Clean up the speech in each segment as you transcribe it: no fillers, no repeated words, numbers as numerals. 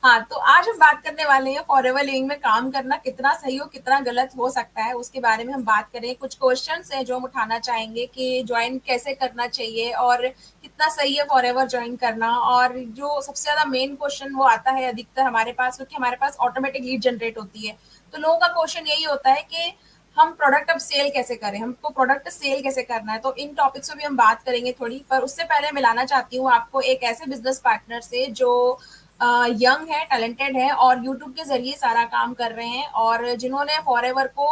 हाँ, तो आज हम बात करने वाले हैं फॉरएवर लिविंग में काम करना कितना सही और कितना गलत हो सकता है, उसके बारे में हम बात करें। कुछ क्वेश्चंस हैं जो हम उठाना चाहेंगे कि ज्वाइन कैसे करना चाहिए और कितना सही है फॉरएवर ज्वाइन करना। और जो सबसे ज़्यादा मेन क्वेश्चन वो आता है अधिकतर हमारे पास, क्योंकि हमारे पास ऑटोमेटिक लीड जनरेट होती है। तो लोगों का क्वेश्चन यही होता है कि हम प्रोडक्ट अब सेल कैसे करें, हमको प्रोडक्ट सेल कैसे करना है। तो इन टॉपिक्स पे भी हम बात करेंगे थोड़ी, पर उससे पहले मिलाना चाहती हूँ आपको एक ऐसे बिजनेस पार्टनर से जो यंग है, टैलेंटेड है और यूट्यूब के जरिए सारा काम कर रहे हैं, और जिन्होंने फॉरएवर को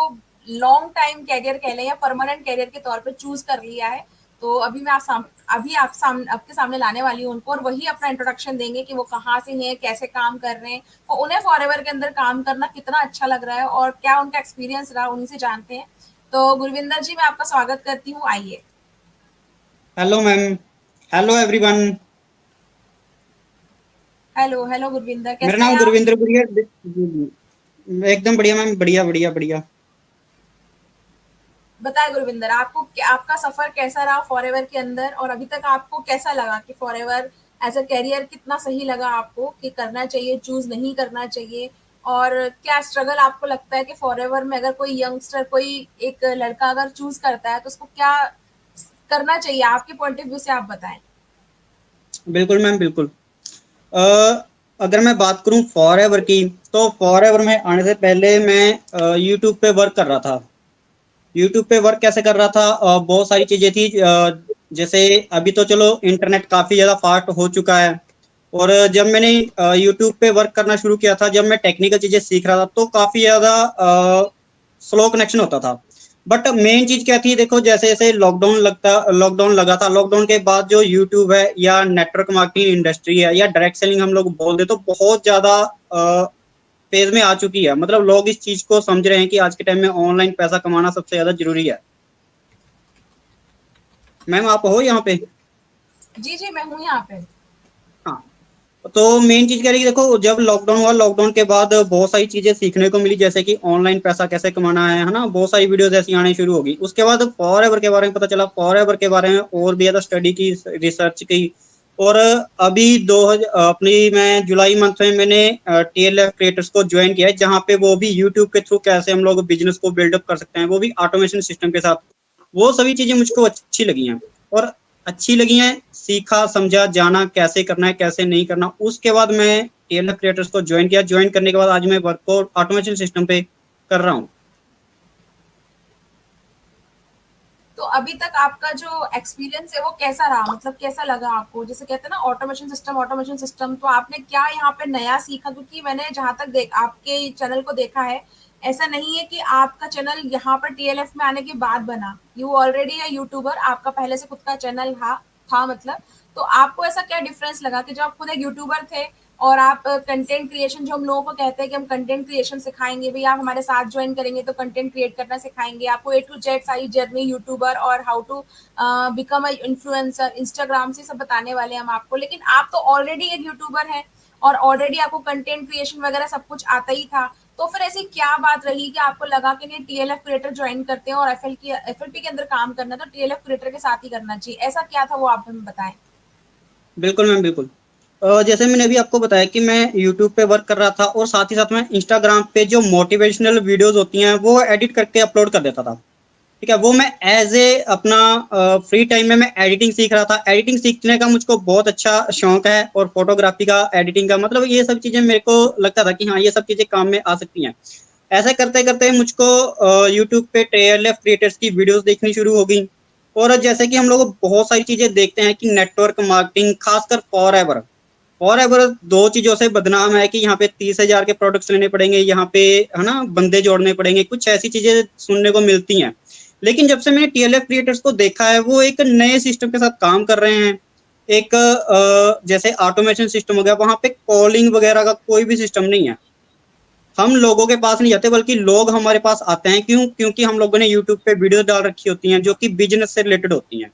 लॉन्ग टाइम कैरियर कह लें या परमानेंट कैरियर के तौर पे चूज कर लिया है। तो अभी आपके सामने लाने वाली हूँ उनको, और वही अपना इंट्रोडक्शन देंगे कि वो कहाँ से हैं, कैसे काम कर रहे हैं और उन्हें फॉरएवर के अंदर काम करना कितना अच्छा लग रहा है और क्या उनका एक्सपीरियंस रहा, उन्हीं से जानते हैं। तो गुरविंदर जी, मैं आपका स्वागत करती हूँ, आइए। Hello ma'am. Hello everyone. Hello hello Gurvinder, मेरा कैसे हैं नाम आप? गुरविंदर गुड़िया जी जी। एकदम बढ़िया मैम, बढ़िया बढ़िया बढ़िया। बताए गुरविंदर, आपका सफर कैसा रहा फॉरएवर के अंदर, और अभी तक आपको कैसा लगा कि फॉरएवर एज अ कैरियर कितना सही लगा आपको, कि करना चाहिए, चूज नहीं करना चाहिए? और क्या स्ट्रगल आपको लगता है कि फॉरएवर में अगर कोई यंगस्टर, कोई एक लड़का अगर चूज करता है तो उसको क्या करना चाहिए? आपके पॉइंट ऑफ व्यू से आप बताएं। बिल्कुल मैम, बिल्कुल। अ, अगर मैं बात करूं फॉरएवर की, तो फॉरएवर में आने से पहले मैं यूट्यूब पे वर्क कर रहा था। यूट्यूब पे वर्क कैसे कर रहा था, बहुत सारी चीजें थी। जैसे अभी तो चलो इंटरनेट काफी ज्यादा फास्ट हो चुका है। और जब मैंने यूट्यूब पे वर्क करना शुरू किया था, जब मैं टेक्निकल चीजें सीख रहा था, तो काफी ज्यादा स्लो कनेक्शन होता था। बट मेन चीज क्या थी, देखो जैसे जैसे लॉकडाउन लगा था, लॉकडाउन के बाद जो यूट्यूब है या नेटवर्क मार्केटिंग इंडस्ट्री है या डायरेक्ट सेलिंग हम लोग बोल दे, तो बहुत ज्यादा फेज में आ चुकी है। मतलब लोग इस चीज को समझ रहे हैं कि आज के टाइम में ऑनलाइन पैसा कमाना सबसे ज्यादा जरूरी है। मैम आप हो यहाँ पे? जी जी, मैं हूँ यहाँ पे। हाँ। तो मेन चीज क्या रही, देखो जब लॉकडाउन हुआ, लॉकडाउन के बाद बहुत सारी चीजें सीखने को मिली, जैसे कि ऑनलाइन पैसा कैसे कमाना है ना। बहुत सारी वीडियोस ऐसी आनी शुरू होगी। उसके बाद फॉर एवर के बारे में पता चला, फॉर एवर के बारे में और भी ज्यादा स्टडी की, रिसर्च की। और अभी 2000 अपनी मैं जुलाई मंथ में मैंने टीएलएफ क्रिएटर्स को ज्वाइन किया है, जहाँ पे वो भी यूट्यूब के थ्रू कैसे हम लोग बिजनेस को बिल्डअप कर सकते हैं, वो भी ऑटोमेशन सिस्टम के साथ। वो सभी चीजें मुझको अच्छी लगी हैं। और अच्छी लगी हैं, सीखा समझा जाना कैसे करना है कैसे नहीं करना। उसके बाद मैं टीएलएफ क्रिएटर्स को ज्वाइन किया। ज्वाइन करने के बाद आज मैं वर्क को ऑटोमेशन सिस्टम पे कर रहा हूँ। तो अभी तक आपका जो एक्सपीरियंस है वो कैसा रहा, मतलब कैसा लगा आपको? जैसे कहते हैं ना ऑटोमेशन सिस्टम, तो आपने क्या यहाँ पे नया सीखा? क्योंकि मैंने जहाँ तक आपके चैनल को देखा है, ऐसा नहीं है कि आपका चैनल यहाँ पर टीएलएफ में आने के बाद बना। यू ऑलरेडी है यूट्यूबर, आपका पहले से खुद का चैनल था मतलब। तो आपको ऐसा क्या डिफरेंस लगा कि जब आप खुद एक यूट्यूबर थे और आप कंटेंट क्रिएशन, जो हम लोगों को कहते हैं कि हम कंटेंट क्रिएशन सिखाएंगे, भैया आप हमारे साथ ज्वाइन करेंगे तो कंटेंट क्रिएट करना सिखाएंगे आपको, ए टू जेड सारी जर्नी यूट्यूबर और how to become a influencer, Instagram से सब बताने वाले हैं हम आपको। लेकिन आप तो ऑलरेडी एक यूट्यूबर हैं और ऑलरेडी आपको कंटेंट क्रिएशन वगैरह सब कुछ आता ही था। तो फिर ऐसी क्या बात रही कि आपको लगा कि नहीं, टीएलएफ क्रिएटर ज्वाइन करते हैं और एफएलपी के अंदर काम करना तो टीएलएफ क्रिएटर के साथ ही करना चाहिए? ऐसा क्या था वो, आप हमें बताएं। बिल्कुल मैम, बिल्कुल। जैसे मैंने अभी आपको बताया कि मैं यूट्यूब पे वर्क कर रहा था, और साथ ही साथ मैं इंस्टाग्राम पे जो मोटिवेशनल वीडियोस होती हैं वो एडिट करके अपलोड कर देता था। ठीक है, वो मैं एज ए अपना फ्री टाइम में मैं एडिटिंग सीख रहा था। एडिटिंग सीखने का मुझको बहुत अच्छा शौक है, और फोटोग्राफी का, एडिटिंग का, मतलब ये सब चीजें मेरे को लगता था कि हाँ ये सब चीजें काम में आ सकती हैं। ऐसा करते करते मुझको यूट्यूब पे टीएलएफ क्रिएटर्स की वीडियोस देखनी शुरू हो गई। और जैसे कि हम लोग बहुत सारी चीजें देखते हैं कि नेटवर्क मार्केटिंग, खासकर फॉर एवर दो चीजों से बदनाम है, कि यहाँ पे 30,000 के प्रोडक्ट्स लेने पड़ेंगे, यहाँ पे है ना बंदे जोड़ने पड़ेंगे, कुछ ऐसी चीजें सुनने को मिलती हैं। लेकिन जब से मैंने टीएलएफ क्रिएटर्स को देखा है, वो एक नए सिस्टम के साथ काम कर रहे हैं। एक जैसे ऑटोमेशन सिस्टम हो गया, वहां पे कॉलिंग वगैरह का कोई भी सिस्टम नहीं है। हम लोगों के पास नहीं जाते, बल्कि लोग हमारे पास आते हैं। क्यों? क्योंकि हम लोगों ने यूट्यूब पे वीडियो डाल रखी होती हैं जो कि बिजनेस से रिलेटेड होती हैं।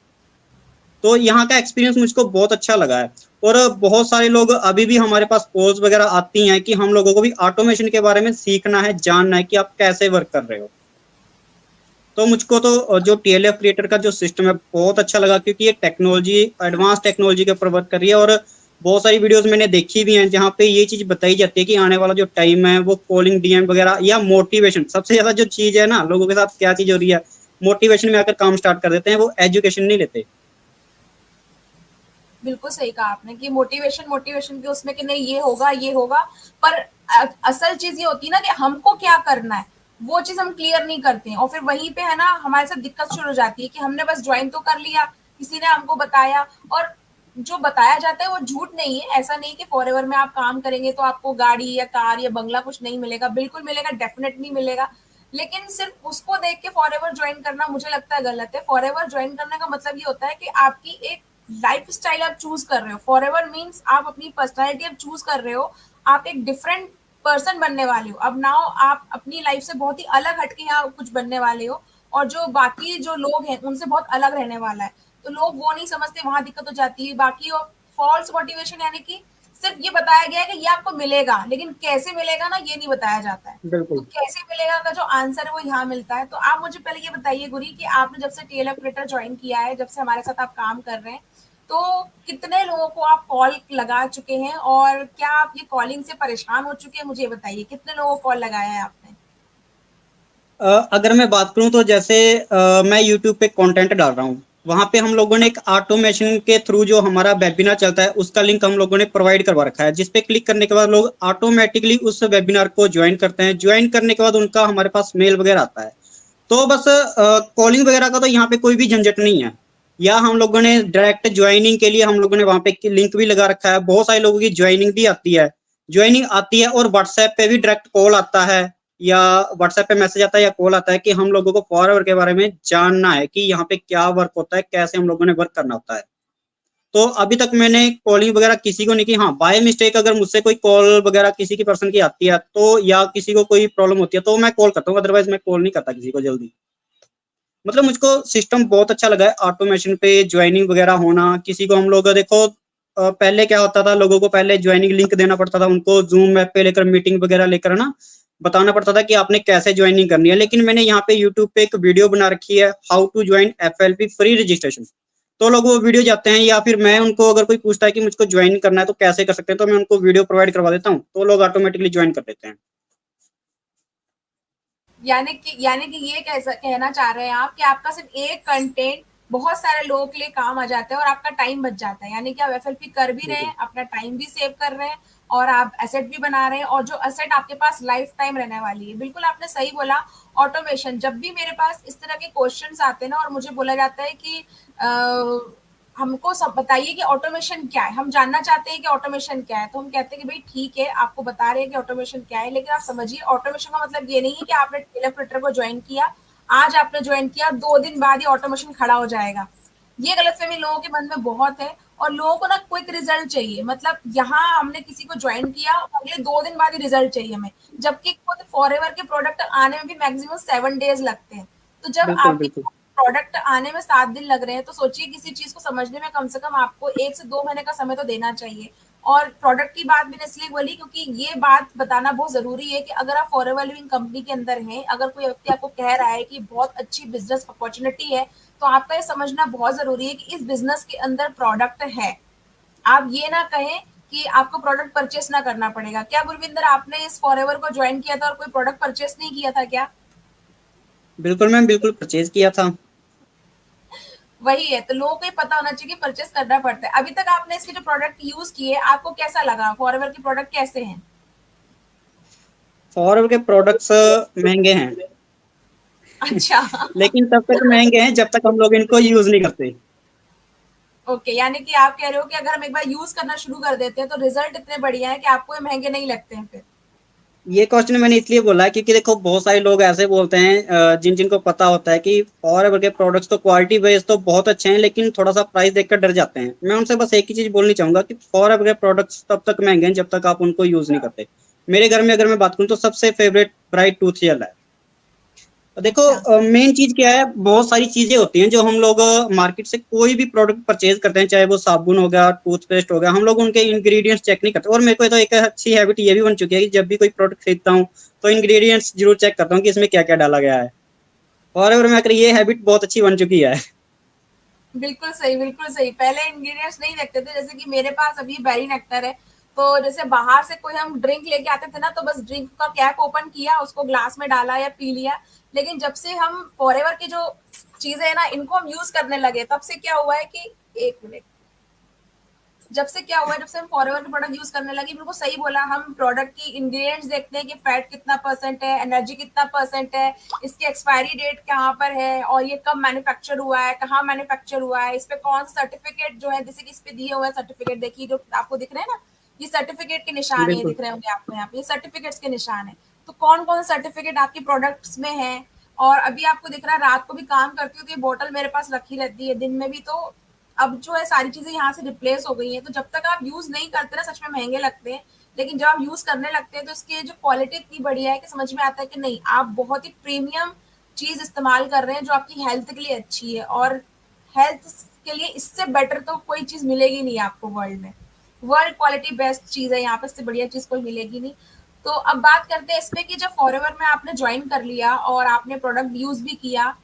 तो यहाँ का एक्सपीरियंस मुझको बहुत अच्छा लगा है। और बहुत सारे लोग अभी भी हमारे पास कॉल्स वगैरह आती हैं कि हम लोगों को भी ऑटोमेशन के बारे में सीखना है, जानना है कि आप कैसे वर्क कर रहे हो। तो मुझको तो जो टीएलएफ क्रिएटर का जो सिस्टम है बहुत अच्छा लगा, क्योंकि ये टेक्नोलॉजी, एडवांस टेक्नोलॉजी के ऊपर वर्क कर रही है। और बहुत सारी वीडियोस मैंने देखी भी हैं जहाँ पे ये चीज बताई जाती है कि आने वाला जो टाइम है वो कॉलिंग डीएम वगैरह या मोटिवेशन, सबसे ज्यादा जो चीज है ना लोगों के साथ क्या चीज हो रही है, मोटिवेशन में आकर काम स्टार्ट कर देते हैं, वो एजुकेशन नहीं लेते। बिल्कुल सही कहा आपने कि मोटिवेशन मोटिवेशन के उसमें कि नहीं ये होगा, पर असल चीज ये होती है ना कि हमको क्या करना है, वो चीज हम क्लियर नहीं करते हैं, और फिर वहीं पे है ना हमारे साथ दिक्कत शुरू हो जाती है कि हमने बस ज्वाइन तो कर लिया, किसी ने हमको बताया, और जो बताया जाता है वो झूठ नहीं है। ऐसा नहीं कि फॉरएवर में आप काम करेंगे तो आपको गाड़ी या कार या बंगला कुछ नहीं मिलेगा, बिल्कुल मिलेगा, डेफिनेटली मिलेगा। लेकिन सिर्फ उसको देख के फॉरएवर ज्वाइन करना मुझे लगता है गलत है। फॉरएवर ज्वाइन करने का मतलब ये होता है कि आपकी एक लाइफ स्टाइल आप चूज कर रहे हो। फॉरएवर मीन्स आप अपनी पर्सनैलिटी आप चूज कर रहे हो, आप एक डिफरेंट पर्सन बनने वाले हो। अब नाउ आप अपनी लाइफ से बहुत ही अलग हटके यहाँ कुछ बनने वाले हो, और जो बाकी जो लोग हैं उनसे बहुत अलग रहने वाला है। तो लोग वो नहीं समझते, वहां दिक्कत हो जाती है। बाकी और फॉल्स मोटिवेशन यानी कि सिर्फ ये बताया गया है कि ये आपको मिलेगा, लेकिन कैसे मिलेगा ना ये नहीं बताया जाता है। तो बिल्कुल। कैसे मिलेगा का जो आंसर है वो यहाँ मिलता है। तो आप मुझे पहले ये बताइए गुरी कि आपने जब से टीएल ऑपरेटर ज्वाइन किया है, जब से हमारे साथ आप काम कर रहे हैं, तो कितने लोगों को आप कॉल लगा चुके हैं, और क्या आप ये कॉलिंग से परेशान हो चुके हैं? मुझे ये बताइए कितने लोगों को कॉल लगाया है आपने? अगर मैं बात करूं तो जैसे मैं यूट्यूब पे कंटेंट डाल रहा हूँ, वहां पे हम लोगों ने एक ऑटोमेशन के थ्रू जो हमारा वेबिनार चलता है उसका लिंक हम लोगों ने प्रोवाइड करवा रखा है, जिसपे क्लिक करने के बाद लोग ऑटोमेटिकली उस वेबिनार को ज्वाइन करते हैं। ज्वाइन करने के बाद उनका हमारे पास मेल वगैरह आता है। तो बस कॉलिंग वगैरह का तो यहाँ पे कोई भी झंझट नहीं है। या हम लोगों ने डायरेक्ट ज्वाइनिंग के लिए हम लोगों ने वहां पे लिंक भी लगा रखा है, बहुत सारे लोगों की ज्वाइनिंग भी आती है। ज्वाइनिंग आती है और व्हाट्सएप पे भी डायरेक्ट कॉल आता है, या व्हाट्सएप पे मैसेज आता है या कॉल आता है कि हम लोगों को फॉरवर्ड के बारे में जानना है कि यहाँ पे क्या वर्क होता है, कैसे हम लोगों ने वर्क करना होता है। तो अभी तक मैंने कॉलिंग वगैरह किसी को नहीं की। हाँ, बाय मिस्टेक अगर मुझसे कोई कॉल वगैरह किसी की पर्सन की आती है तो, या किसी को कोई प्रॉब्लम होती है तो मैं कॉल करता हूँ, अदरवाइज मैं कॉल नहीं करता किसी को जल्दी। मतलब मुझको सिस्टम बहुत अच्छा लगा है ऑटोमेशन पे ज्वाइनिंग वगैरह होना। किसी को हम लोग देखो पहले क्या होता था, लोगों को पहले ज्वाइनिंग लिंक देना पड़ता था, उनको जूम ऐप पे लेकर मीटिंग वगैरह लेकर ना बताना पड़ता था कि आपने कैसे ज्वाइनिंग करनी है। लेकिन मैंने यहाँ पे यूट्यूब पे एक वीडियो बना रखी है, how to join FLP free registration. तो लोग वो वीडियो जाते हैं, या फिर मैं उनको अगर कोई पूछता है कि मुझको ज्वाइन करना है तो कैसे कर सकते हैं, तो मैं उनको वीडियो प्रोवाइड करवा देता हूँ, तो लोग ऑटोमेटिकली ज्वाइन कर देते हैं। यानी कि ये कहना चाह रहे हैं आप कि आपका सिर्फ एक कंटेंट बहुत सारे लोगों के लिए काम आ जाता है और आपका टाइम बच जाता है। यानी कि आप एफएलपी कर भी रहे बिल्कुल। हैं, अपना टाइम भी सेव कर रहे हैं, और आप एसेट भी बना रहे हैं, और जो एसेट आपके पास लाइफ टाइम रहने वाली है। बिल्कुल आपने सही बोला। ऑटोमेशन, जब भी मेरे पास इस तरह के क्वेश्चंस आते हैं ना, और मुझे बोला जाता है कि हमको सब बताइए कि ऑटोमेशन क्या है, हम जानना चाहते हैं कि ऑटोमेशन क्या है, तो हम कहते हैं कि भाई ठीक है, आपको बता रहे हैं कि ऑटोमेशन क्या है। लेकिन आप समझिए, ऑटोमेशन का मतलब ये नहीं है कि आपने टेलीऑपरेटर को ज्वाइन किया, आज आपने ज्वाइन किया, 2 दिन बाद ही ऑटोमेशन खड़ा हो जाएगा। ये गलतफहमी लोगों के मन में बहुत है, और लोगों को ना क्विक रिजल्ट चाहिए। मतलब यहाँ हमने किसी को ज्वाइन किया, अगले 2 दिन बाद ही रिजल्ट चाहिए हमें, जबकि खुद फॉरएवर के प्रोडक्ट आने में भी मैक्सिमम 7 डेज लगते हैं। तो जब बिल्कुल। आपके बिल्कुल। प्रोडक्ट आने में 7 दिन लग रहे हैं, तो सोचिए किसी चीज को समझने में कम से कम आपको 1 से 2 महीने का समय तो देना चाहिए। और प्रोडक्ट की बात मैंने इसलिए बोली क्योंकि ये बात बताना बहुत जरूरी है कि अगर आप फॉरएवर लिविंग कंपनी के अंदर हैं, अगर कोई व्यक्ति आपको कह रहा है कि बहुत अच्छी बिजनेस अपॉर्चुनिटी है, तो आपका ये समझना बहुत जरूरी है कि इस बिजनेस के अंदर प्रोडक्ट है। आप ये ना कहें कि आपको प्रोडक्ट परचेस ना करना पड़ेगा। क्या गुरविंदर, आपने इस फॉरएवर को ज्वाइन किया था और कोई प्रोडक्ट परचेस नहीं किया था क्या? बिल्कुल मैम, बिल्कुल परचेज किया था। वही है, तो लोगों को ये पता होना चाहिए कि परचेस करना पड़ता है। अभी तक आपने इसके जो प्रोडक्ट यूज किए, आपको कैसा लगा? फॉरएवर के प्रोडक्ट कैसे हैं? फॉरवर्ड के प्रोडक्ट्स महंगे हैं, अच्छा। लेकिन तब तक महंगे हैं जब तक हम लोग इनको यूज नहीं करते। ओके, यानी कि आप कह रहे हो कि अगर हम एक बार यूज करना शुरू कर देते हैं तो रिजल्ट इतने बढ़िया है कि आपको ये महंगे नहीं लगते हैं फिर। ये क्वेश्चन मैंने इसलिए बोला है क्योंकि देखो बहुत सारे लोग ऐसे बोलते हैं जिन जिनको पता होता है कि फॉरएवर के प्रोडक्ट्स तो क्वालिटी वाइज तो बहुत अच्छे हैं, लेकिन थोड़ा सा प्राइस देखकर डर जाते हैं। मैं उनसे बस एक ही चीज बोलनी चाहूंगा कि फॉरएवर के प्रोडक्ट्स तब तक महंगे हैं जब तक आप उनको यूज नहीं करते। मेरे घर में अगर मैं बात करूँ तो सबसे फेवरेट ब्राइट टूथ जेल है। देखो अच्छा। मेन चीज क्या है, बहुत सारी चीजें होती हैं जो हम लोग मार्केट से कोई भी प्रोडक्ट परचेज करते हैं, चाहे वो साबुन हो गया, टूथपेस्ट हो गया, हम लोग उनके इंग्रेडिएंट्स चेक नहीं करते। और मेरे को तो एक अच्छी हैबिट ये भी बन चुकी है कि जब भी कोई प्रोडक्ट खरीदता हूँ तो इंग्रेडिएंट्स जरूर चेक करता हूँ कि इसमें क्या क्या डाला गया है। और में आकर ये हैबिट बहुत अच्छी बन चुकी है। बिल्कुल सही, बिल्कुल सही। पहले इंग्रीडिएंट्स नहीं देखते थे, जैसे कि मेरे पास अभी बेरी नेक्टर है, तो जैसे बाहर से कोई हम ड्रिंक लेके आते थे ना, तो बस ड्रिंक का कैप ओपन किया, उसको ग्लास में डाला या पी लिया। लेकिन जब से हम फॉरएवर की जो चीजें है ना, इनको हम यूज करने लगे, तब से क्या हुआ है कि, एक मिनट, जब से क्या हुआ है, जब से हम फॉरएवर के प्रोडक्ट यूज करने लगे, बिल्कुल सही बोला, हम प्रोडक्ट की इंग्रेडिएंट्स देखते हैं कि फैट कितना परसेंट है, एनर्जी कितना परसेंट है, इसकी एक्सपायरी डेट कहाँ पर है, और ये कब मैन्युफैक्चर हुआ है, कहाँ मैन्युफैक्चर हुआ है, इस पे कौन सा सर्टिफिकेट जो है, जैसे कि इस पे दिए हुए हैं सर्टिफिकेट, देखिए जो आपको दिख रहे हैं ना, ये सर्टिफिकेट के निशान है, बिल्कुल दिख रहे होंगे आपको यहाँ पे, ये सर्टिफिकेट्स के निशान है। तो कौन कौन सा सर्टिफिकेट आपके प्रोडक्ट्स में है। और अभी आपको दिख रहा है, रात को भी काम करती हूँ तो ये बोतल मेरे पास रखी रहती है, दिन में भी। तो अब जो है सारी चीजें यहाँ से रिप्लेस हो गई हैं, तो जब तक आप यूज नहीं करते ना, सच में महंगे लगते हैं, लेकिन जब आप यूज करने लगते हैं तो इसकी जो क्वालिटी इतनी बढ़िया है कि समझ में आता है कि नहीं, आप बहुत ही प्रीमियम चीज इस्तेमाल कर रहे हैं, जो आपकी हेल्थ के लिए अच्छी है। और हेल्थ के लिए इससे बेटर तो कोई चीज मिलेगी नहीं आपको वर्ल्ड में। वर्ल्ड क्वालिटी बेस्ट चीज है यहाँ पे, इससे बढ़िया चीज कोई मिलेगी नहीं। तो अब बात करते हैं इस पे कि जब फॉरएवर में आपने ज्वाइन कर लिया और आपने प्रोडक्ट यूज भी किया,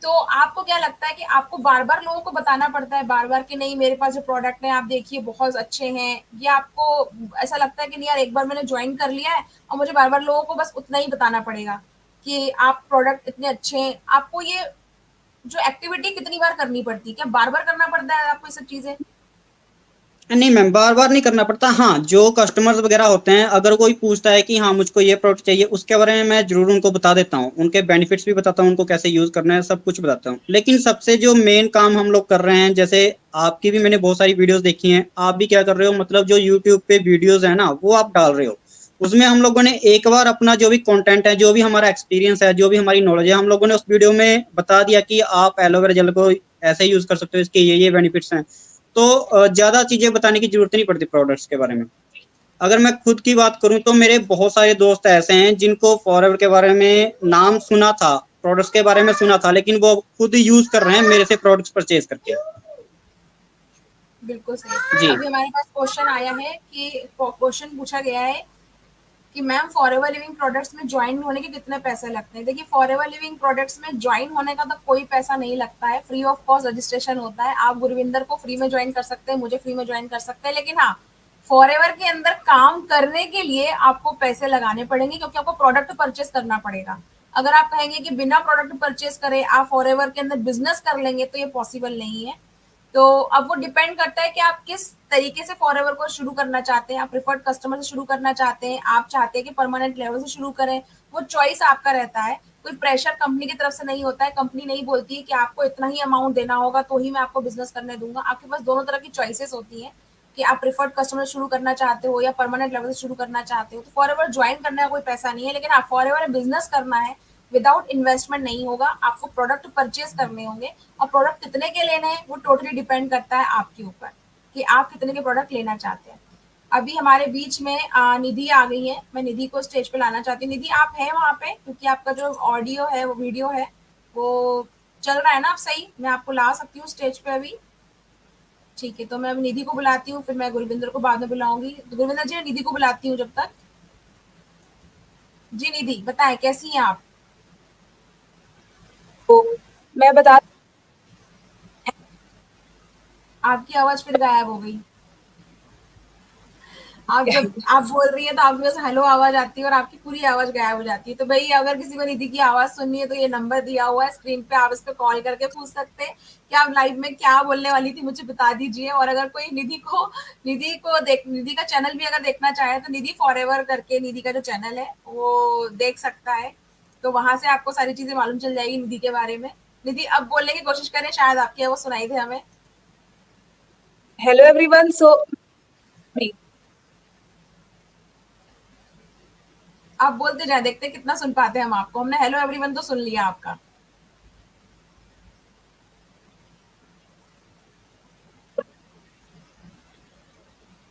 तो आपको क्या लगता है कि आपको बार-बार लोगों को बताना पड़ता है, बार-बार कि नहीं मेरे पास जो प्रोडक्ट है आप देखिए बहुत अच्छे हैं, या आपको ऐसा लगता है कि नहीं यार एक बार मैंने ज्वाइन कर लिया है और मुझे बार-बार लोगों को बस उतना ही बताना पड़ेगा कि आप प्रोडक्ट इतने अच्छे हैं। आपको ये जो एक्टिविटी कितनी बार करनी पड़ती है? क्या बार-बार करना पड़ता है आपको ये सब चीज़ें? नहीं मैम, बार बार नहीं करना पड़ता। हाँ, जो कस्टमर्स वगैरह होते हैं, अगर कोई पूछता है कि हाँ मुझको ये प्रोडक्ट चाहिए, उसके बारे में मैं जरूर उनको बता देता हूँ, उनके बेनिफिट्स भी बताता हूँ, उनको कैसे यूज करना है, सब कुछ बताता हूँ। लेकिन सबसे जो मेन काम हम लोग कर रहे हैं, जैसे आपकी भी मैंने बहुत सारी वीडियोस देखी हैं, आप भी क्या कर रहे हो, मतलब जो यूट्यूब पे वीडियोस है ना, वो आप डाल रहे हो, उसमें हम लोगों ने एक बार अपना जो भी कंटेंट है, जो भी हमारा एक्सपीरियंस है, जो भी हमारी नॉलेज है, हम लोगों ने उस वीडियो में बता दिया कि आप एलोवेरा जेल को ऐसे यूज कर सकते हो, इसके ये बेनिफिट्स हैं। तो ज्यादा चीजें बताने की जरूरत नहीं पड़ती प्रोडक्ट्स के बारे में। अगर मैं खुद की बात करूं तो मेरे बहुत सारे दोस्त ऐसे हैं जिनको फॉरएवर के बारे में नाम सुना था, प्रोडक्ट्स के बारे में सुना था, लेकिन वो खुद यूज कर रहे हैं मेरे से प्रोडक्ट्स परचेज करके। बिल्कुल सही। जी। अभी हमारे पास क्वेश्चन आया है कि क्वेश्चन पूछा गया है कि मैम फॉरएवर लिविंग प्रोडक्ट्स में ज्वाइन होने के कितने पैसे लगते हैं? देखिए फॉरएवर लिविंग प्रोडक्ट्स में ज्वाइन होने का तो कोई पैसा नहीं लगता है, फ्री ऑफ कॉस्ट रजिस्ट्रेशन होता है। आप गुरविंदर को फ्री में ज्वाइन कर सकते हैं, मुझे फ्री में ज्वाइन कर सकते हैं, लेकिन हाँ, फॉरएवर के अंदर काम करने के लिए आपको पैसे लगाने पड़ेंगे, क्योंकि आपको प्रोडक्ट परचेस करना पड़ेगा। अगर आप कहेंगे कि बिना प्रोडक्ट परचेस करे आप फॉरएवर के अंदर बिजनेस कर लेंगे, तो ये पॉसिबल नहीं है। तो अब वो डिपेंड करता है कि आप किस तरीके से फॉरएवर को शुरू करना चाहते हैं। आप प्रिफर्ड कस्टमर से शुरू करना चाहते हैं, आप चाहते हैं कि परमानेंट लेवल से शुरू करें, वो चॉइस आपका रहता है। कोई प्रेशर कंपनी की तरफ से नहीं होता है, कंपनी नहीं बोलती है कि आपको इतना ही अमाउंट देना होगा तो ही मैं आपको बिजनेस करने दूंगा। आपके पास दोनों तरह की चॉइसेस होती हैं कि आप प्रिफर्ड कस्टमर शुरू करना चाहते हो या परमानेंट लेवल से शुरू करना चाहते हो। तो फॉरएवर ज्वाइन करने का कोई पैसा नहीं है, लेकिन आप फॉरएवर बिजनेस करना है, विदाउट इन्वेस्टमेंट नहीं होगा। आपको प्रोडक्ट परचेज करने होंगे, और प्रोडक्ट कितने के लेने हैं वो टोटली डिपेंड करता है आपके ऊपर कि आप कितने के प्रोडक्ट लेना चाहते हैं। अभी हमारे बीच में निधि आ गई है, मैं निधि को स्टेज पे लाना चाहती हूँ। निधि आप हैं वहाँ पे? क्योंकि आपका जो ऑडियो है वो वीडियो है वो चल रहा है ना, आप सही? मैं आपको ला सकती हूँ स्टेज पे अभी? ठीक है, तो मैं अभी निधि को बुलाती हूँ, फिर मैं गुरविंदर को बाद में बुलाऊंगी। तो गुरविंदर जी, मैं निधि को बुलाती हूँ जब तक। जी निधि बताएं, कैसी हैं आप? तो मैं बता आपकी आवाज फिर गायब हो गई। आप जब आप बोल रही हैं तो आपके पास हेलो आवाज आती है और आपकी पूरी आवाज गायब हो जाती है। तो भाई अगर किसी को निधि की आवाज सुननी है तो ये नंबर दिया हुआ है स्क्रीन पे, आप इस पे कॉल करके पूछ सकते हैं कि आप लाइव में क्या बोलने वाली थी, मुझे बता दीजिए। और अगर कोई निधि का चैनल भी अगर देखना चाहे तो निधि फॉरएवर करके निधि का जो चैनल है वो देख सकता है। तो वहां से आपको सारी चीजें मालूम चल जाएगी निधि के बारे में। निधि अब बोलने की कोशिश करें, शायद आपकी आवाज सुनाई दे हमें। Hello everyone. सो आप बोलते जाए, देखते हैं कितना सुन पाते हैं हम आपको। हमने हेलो एवरीवन तो सुन लिया आपका।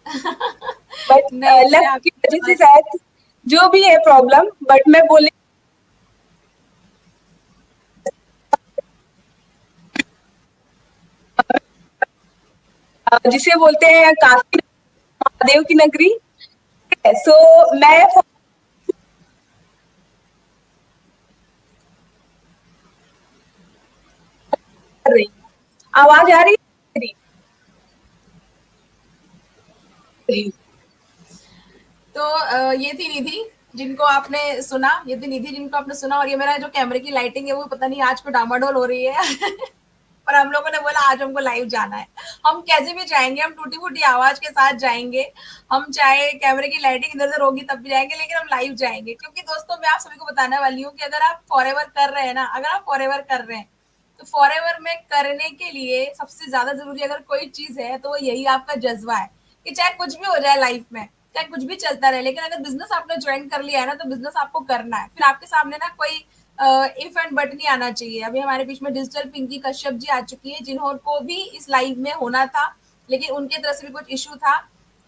बट नहीं मुझे लक की आपकी वजह से आवाज, शायद जो भी है प्रॉब्लम, बट मैं बोलने जिसे बोलते हैं काशी महादेव की नगरी। सो मैं कर रही हूँ। आवाज आ रही है मेरी? तो ये थी निधि जिनको आपने सुना, ये थी निधि जिनको आपने सुना, और ये मेरा जो कैमरे की लाइटिंग है वो पता नहीं आज को डामाडोल हो रही है पर हम लोगों ने बोला आज हमको लाइव जाना है, हम कैसे भी जाएंगे, हम टूटी फूटी आवाज के साथ जाएंगे, हम चाहे कैमरे की लाइटिंग इधर उधर होगी तब भी जाएंगे, लेकिन हम लाइव जाएंगे। क्योंकि दोस्तों मैं आप सभी को बताने वाली हूँ कि अगर आप फॉरएवर कर रहे हैं ना, अगर आप फॉरएवर कर रहे हैं तो फॉरएवर में करने के लिए सबसे ज्यादा जरूरी अगर कोई चीज है तो वो यही आपका जज्बा है कि चाहे कुछ भी हो जाए लाइफ में, चाहे कुछ भी चलता रहे, लेकिन अगर बिजनेस आपने ज्वाइन कर लिया है ना तो बिजनेस आपको करना है। फिर आपके सामने ना कोई इफ एंड बट नहीं आना चाहिए। अभी हमारे बीच में डिजिटल पिंकी कश्यप जी आ चुकी है जिन्होंने भी इस लाइव में होना था, लेकिन उनकी तरफ से भी कुछ इशू था।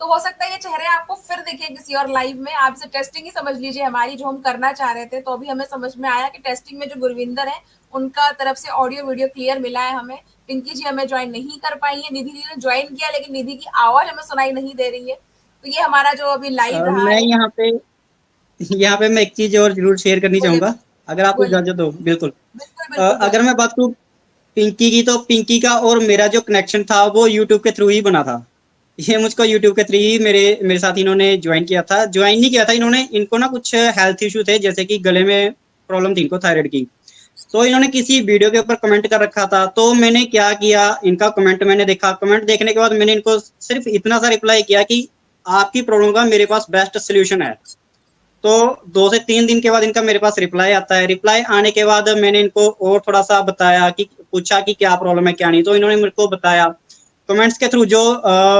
तो हो सकता है ये चेहरे आपको फिर दिखे किसी और लाइव में, आप इसे टेस्टिंग ही समझ लीजिए हमारी जो हम करना चाह रहे थे। तो अभी हमें समझ में आया कि टेस्टिंग में जो गुरविंदर है उनका तरफ से ऑडियो वीडियो क्लियर मिला है हमें। पिंकी जी हमें ज्वाइन नहीं कर पाई है, निधि जी ने ज्वाइन किया लेकिन निधि की आवाज हमें सुनाई नहीं दे रही है। तो ये हमारा जो अभी लाइव रहा मैं है। यहाँ पे मैं एक चीज और जरूर शेयर करनी बोलिए चाहूंगा, अगर आप बोलिए। इजाजत दो। बिल्कुल। बिल्कुल बिल्कुल अगर बोलिए। मैं बात करूँ पिंकी की, तो पिंकी का और मेरा जो कनेक्शन था वो यूट्यूब के थ्रू ही बना था। ये मुझको यूट्यूब के थ्रू ही मेरे मेरे साथ इन्होंने ज्वाइन किया था। ज्वाइन नहीं किया था इन्होंने, इनको ना कुछ हेल्थ इशू थे, जैसे कि गले में प्रॉब्लम थी इनको, थायराइड की। तो इन्होंने किसी वीडियो के ऊपर कमेंट कर रखा था, तो मैंने क्या किया, इनका कमेंट मैंने देखा। कमेंट देखने के बाद मैंने इनको सिर्फ इतना सा रिप्लाई किया कि आपकी प्रॉब्लम का मेरे पास बेस्ट सोल्यूशन है। तो 2 से 3 दिन के बाद इनका मेरे पास रिप्लाई आता है। रिप्लाई आने के बाद मैंने इनको और थोड़ा सा बताया कि पूछा कि क्या प्रॉब्लम है क्या नहीं, तो इन्होंने मेरे को बताया। कमेंट्स के थ्रू जो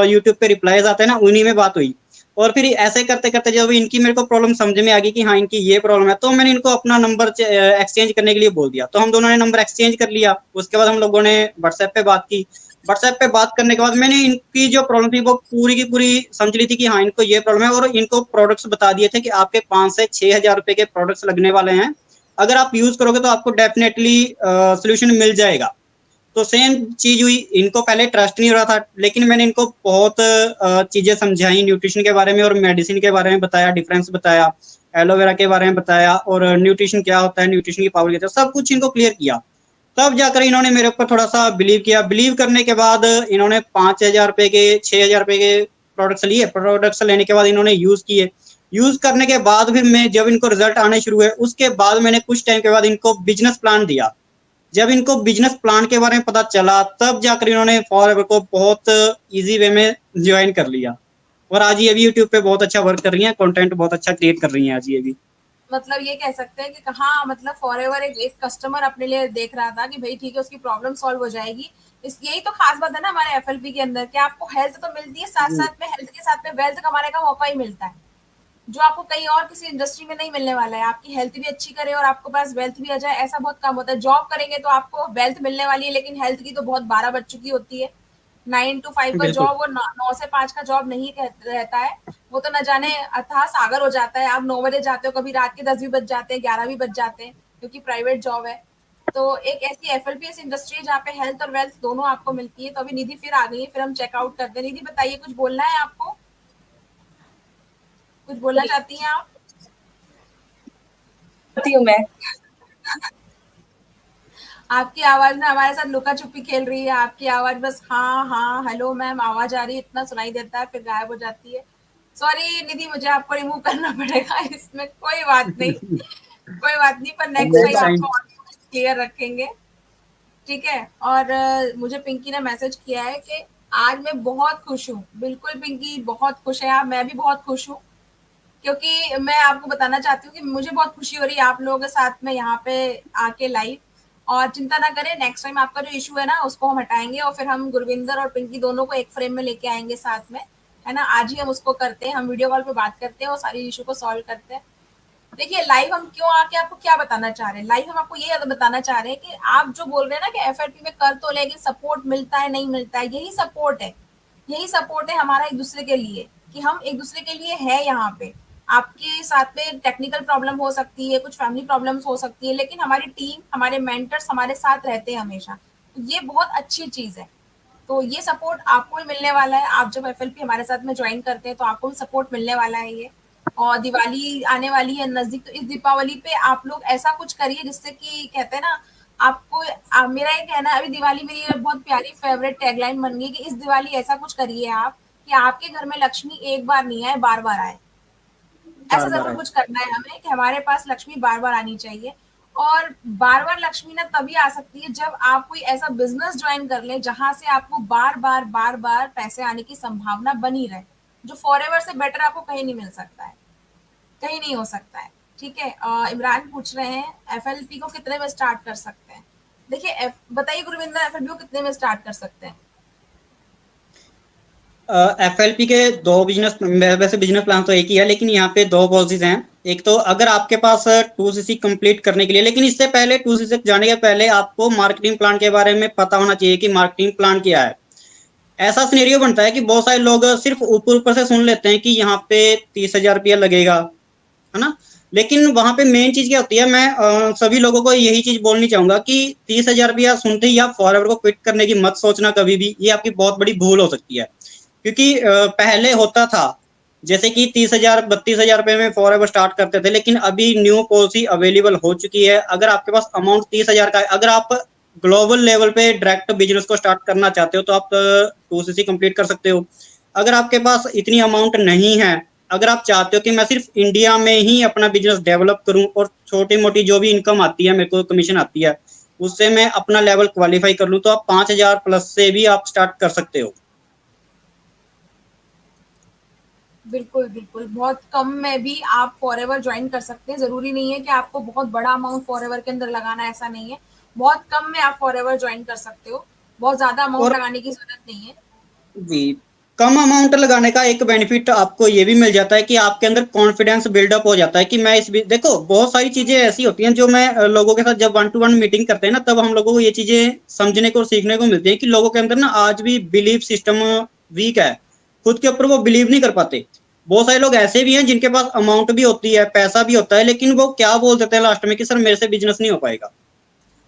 यूट्यूब पे रिप्लाईज आते हैं ना, उन्हीं में बात हुई। और फिर ऐसे करते करते जब इनकी मेरे को प्रॉब्लम समझ में आ गई कि हाँ इनकी ये प्रॉब्लम है, तो मैंने इनको अपना नंबर एक्सचेंज करने के लिए बोल दिया। तो हम दोनों ने नंबर एक्सचेंज कर लिया। उसके बाद हम लोगों ने व्हाट्सएप पे बात की। व्हाट्सएप पे बात करने के बाद मैंने इनकी जो प्रॉब्लम थी वो पूरी की पूरी समझ ली थी कि हाँ इनको ये प्रॉब्लम है, और इनको प्रोडक्ट्स बता दिए थे कि आपके 5 से 6 हज़ार रुपए के प्रोडक्ट्स लगने वाले हैं। अगर आप यूज करोगे तो आपको डेफिनेटली सोल्यूशन मिल जाएगा। तो सेम चीज हुई, इनको पहले ट्रस्ट नहीं हो रहा था, लेकिन मैंने इनको बहुत चीजें समझाई न्यूट्रिशन के बारे में और मेडिसिन के बारे में बताया, डिफरेंस बताया, एलोवेरा के बारे में बताया, और न्यूट्रिशन क्या होता है, न्यूट्रिशन की पावर क्या होता है, सब कुछ इनको क्लियर किया। तब जाकर इन्होंने मेरे ऊपर थोड़ा सा बिलीव किया। बिलीव करने के बाद इन्होंने 5 हज़ार रुपए के, 6 हज़ार रुपए के प्रोडक्ट्स लिए। प्रोडक्ट्स लेने के बाद इन्होंने यूज किए। यूज करने के बाद फिर मैं जब इनको रिजल्ट आने शुरू हुए, उसके बाद मैंने कुछ टाइम के बाद इनको बिजनेस प्लान दिया। जब इनको बिजनेस प्लान के बारे में पता चला, तब जाकर इन्होंने फॉरएवर को बहुत इजी वे में ज्वाइन कर लिया। और आज ये भी यूट्यूब पे बहुत अच्छा वर्क कर रही हैं, कंटेंट बहुत अच्छा क्रिएट कर रही हैं आज ये भी। मतलब ये कह सकते हैं कि हाँ, मतलब फॉरएवर एक कस्टमर अपने लिए देख रहा था कि भाई ठीक है उसकी प्रॉब्लम सॉल्व हो जाएगी। इस यही तो खास बात है ना हमारे एफएलपी के अंदर कि आपको हेल्थ तो मिलती है, साथ जी, साथ में हेल्थ के साथ में वेल्थ कमाने का मौका ही मिलता है, जो आपको कहीं और किसी इंडस्ट्री में नहीं मिलने वाला है। आपकी हेल्थ भी अच्छी करे और आपके पास वेल्थ भी आ जाए, ऐसा बहुत कम होता है। जॉब करेंगे तो आपको वेल्थ मिलने वाली है, लेकिन हेल्थ की तो बहुत 12 बज चुकी होती है। 9 to 5 का बिल्कुल। जॉब और 9 से 5 का जॉब नहीं रहता है। वो तो न जाने अथाह सागर हो जाता है। आप 9 बजे जाते हो, कभी रात के 10 भी बज जाते हैं, 11 भी बज जाते हैं, क्योंकि प्राइवेट जॉब है। तो एक ऐसी एफएलपीएस इंडस्ट्री है जहाँ पे हेल्थ और वेल्थ दोनों आपको मिलती है। तो अभी निधि फिर आ गई है, फिर हम चेकआउट करते हैं। निधि बताइए, कुछ बोलना है आपको, कुछ बोलना चाहती हैं आप? करती हूँ मैं। आपकी आवाज ना हमारे साथ लुका छुपी खेल रही है। आपकी आवाज बस हाँ हाँ हेलो मैम आवाज आ रही है इतना सुनाई देता है, फिर गायब हो जाती है। सॉरी निधि, मुझे आपको रिमूव करना पड़ेगा इसमें, कोई बात नहीं, कोई बात नहीं, पर नेक्स्ट नेक्स्ट टाइम टाइम। आपको क्लियर रखेंगे। ठीक है। और मुझे पिंकी ने मैसेज किया है कि आज मैं बहुत खुश हूँ। बिल्कुल पिंकी बहुत खुश है आप, मैं भी बहुत खुश हूँ, क्योंकि मैं आपको बताना चाहती हूँ कि मुझे बहुत खुशी हो रही है आप लोगों के साथ में यहाँ पे आके लाइव। और चिंता ना करें, नेक्स्ट टाइम आपका जो इशू है ना उसको हम हटाएंगे और फिर हम गुरविंदर और पिंकी दोनों को एक फ्रेम में लेके आएंगे साथ में, है ना। आज ही हम उसको करते हैं, हम वीडियो कॉल पे बात करते हैं और सारी इशू को सॉल्व करते हैं। देखिए लाइव हम क्यों आके आपको क्या बताना चाह रहे हैं, लाइव हम आपको ये बताना चाह रहे हैं कि आप जो बोल रहे हैं ना कि एफएलपी में कर तो लेकिन सपोर्ट मिलता है नहीं मिलता है, यही सपोर्ट है। यही सपोर्ट है हमारा एक दूसरे के लिए, कि हम एक दूसरे के लिए है यहाँ पे। आपके साथ में टेक्निकल प्रॉब्लम हो सकती है, कुछ फैमिली प्रॉब्लम्स हो सकती है, लेकिन हमारी टीम, हमारे मेंटर्स हमारे साथ रहते हैं हमेशा। तो ये बहुत अच्छी चीज है। तो ये सपोर्ट आपको भी मिलने वाला है। आप जब एफएलपी हमारे साथ में ज्वाइन करते हैं तो आपको भी सपोर्ट मिलने वाला है ये। और दिवाली आने वाली है नजदीक, तो इस दीपावली पे आप लोग ऐसा कुछ करिए जिससे कि कहते हैं ना, आपको मेरा ये कहना है, अभी दिवाली मेरी ये बहुत प्यारी फेवरेट टैगलाइन बन गई कि इस दिवाली ऐसा कुछ करिए आप कि आपके घर में लक्ष्मी एक बार नहीं आए, बार बार आए। ऐसा बार बार जरूर आए। कुछ करना है हमें कि हमारे पास लक्ष्मी बार बार आनी चाहिए। और बार बार लक्ष्मी ना तभी आ सकती है जब आप कोई ऐसा बिजनेस ज्वाइन कर लें जहां से आपको बार बार पैसे आने की संभावना बनी रहे, जो फॉर एवर से बेटर आपको कहीं नहीं मिल सकता है, कहीं नहीं हो सकता है। ठीक है, इमरान पूछ रहे हैं एफएलपी को कितने में स्टार्ट कर सकते हैं। देखिए, बताइए गुरविंदर, एफएलपी को कितने में स्टार्ट कर सकते हैं। एफएलपी के दो बिजनेस, वैसे बिजनेस प्लान तो एक ही है, लेकिन यहाँ पे दो पॉलिसीज हैं। एक तो अगर आपके पास 2सीसी कंप्लीट करने के लिए, लेकिन इससे पहले 2सीसी जाने के पहले आपको मार्केटिंग प्लान के बारे में पता होना चाहिए कि मार्केटिंग प्लान क्या है। ऐसा सिनेरियो बनता है कि बहुत सारे लोग सिर्फ ऊपर ऊपर से सुन लेते हैं कि यहाँ पे 30,000 रुपया लगेगा, है ना। लेकिन वहां पे मेन चीज क्या होती है, मैं सभी लोगों को यही चीज बोलनी चाहूंगा कि 30,000 रुपया सुनते ही आप फॉरएवर को क्विट करने की मत सोचना कभी भी, ये आपकी बहुत बड़ी भूल हो सकती है। क्योंकि पहले होता था जैसे कि 30,000 32,000 रुपए में फॉरएवर स्टार्ट करते थे, लेकिन अभी न्यू पॉलिसी अवेलेबल हो चुकी है। अगर आपके पास अमाउंट 30,000 का है, अगर आप ग्लोबल लेवल पे डायरेक्ट बिजनेस को स्टार्ट करना चाहते हो तो आप 2सीसी कंप्लीट कर सकते हो। अगर आपके पास इतनी अमाउंट नहीं है, अगर आप चाहते हो कि मैं सिर्फ इंडिया में ही अपना बिजनेस डेवलप करूं और छोटी मोटी जो भी इनकम आती है, मेरे को कमीशन आती है, उससे मैं अपना लेवल क्वालिफाई कर लूं, तो आप 5,000 प्लस से भी आप स्टार्ट कर सकते हो। बिल्कुल, बिल्कुल। बहुत कम में भी आप फॉरएवर जॉइन कर सकते हैं। ज़रूरी नहीं है कि आपको बहुत बड़ा अमाउंट फॉरएवर के अंदर लगाना है, ऐसा नहीं है। बहुत कम में आप फॉरएवर जॉइन कर सकते हो। बहुत ज़्यादा अमाउंट और लगाने की ज़रूरत नहीं है। जी, कम अमाउंट लगाने का एक बेनिफिट आपको ये भी मिल जाता है कि आपके अंदर कॉन्फिडेंस बिल्डअप हो जाता है कि मैं इस भी देखो, बहुत सारी चीजें ऐसी होती हैं जो मैं लोगों के साथ जब 1 to 1 मीटिंग करते हैं ना, तब हम लोगों को ये चीजें समझने को और सीखने को मिलती है कि लोगों के अंदर ना आज भी बिलीव सिस्टम वीक है, खुद के ऊपर वो बिलीव नहीं कर पाते। बहुत सारे लोग ऐसे भी हैं जिनके पास अमाउंट भी होती है, पैसा भी होता है, लेकिन वो क्या बोल देते हैं लास्ट में कि सर मेरे से बिजनेस नहीं हो पाएगा।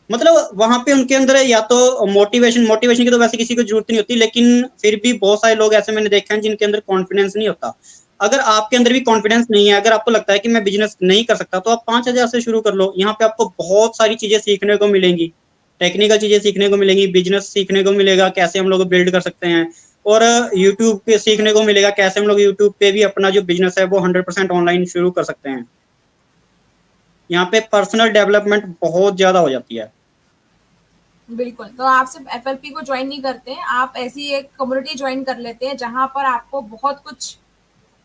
मतलब वहां पे उनके अंदर या तो मोटिवेशन मोटिवेशन की तो वैसे किसी को जरूरत नहीं होती, लेकिन फिर भी बहुत सारे लोग ऐसे मैंने देखे हैं जिनके अंदर कॉन्फिडेंस नहीं होता। अगर आपके अंदर भी कॉन्फिडेंस नहीं है, अगर आपको लगता है कि मैं बिजनेस नहीं कर सकता, तो आप 5,000 से शुरू कर लो। यहाँ पे आपको बहुत सारी चीजें सीखने को मिलेंगी, टेक्निकल चीजें सीखने को मिलेंगी, बिजनेस सीखने को मिलेगा कैसे हम लोग बिल्ड कर सकते हैं, और यूट्यूब पे सीखने को मिलेगा कैसे हम लोग यूट्यूब पे भी अपना जो बिजनेस है वो 100% ऑनलाइन शुरू कर सकते हैं। यहाँ पे पर्सनल डेवलपमेंट बहुत ज्यादा हो जाती है। बिल्कुल, तो आप सिर्फ एफएलपी को जॉइन नहीं करते हैं, आप ऐसी एक कम्युनिटी जॉइन कर लेते हैं जहाँ पर आपको बहुत कुछ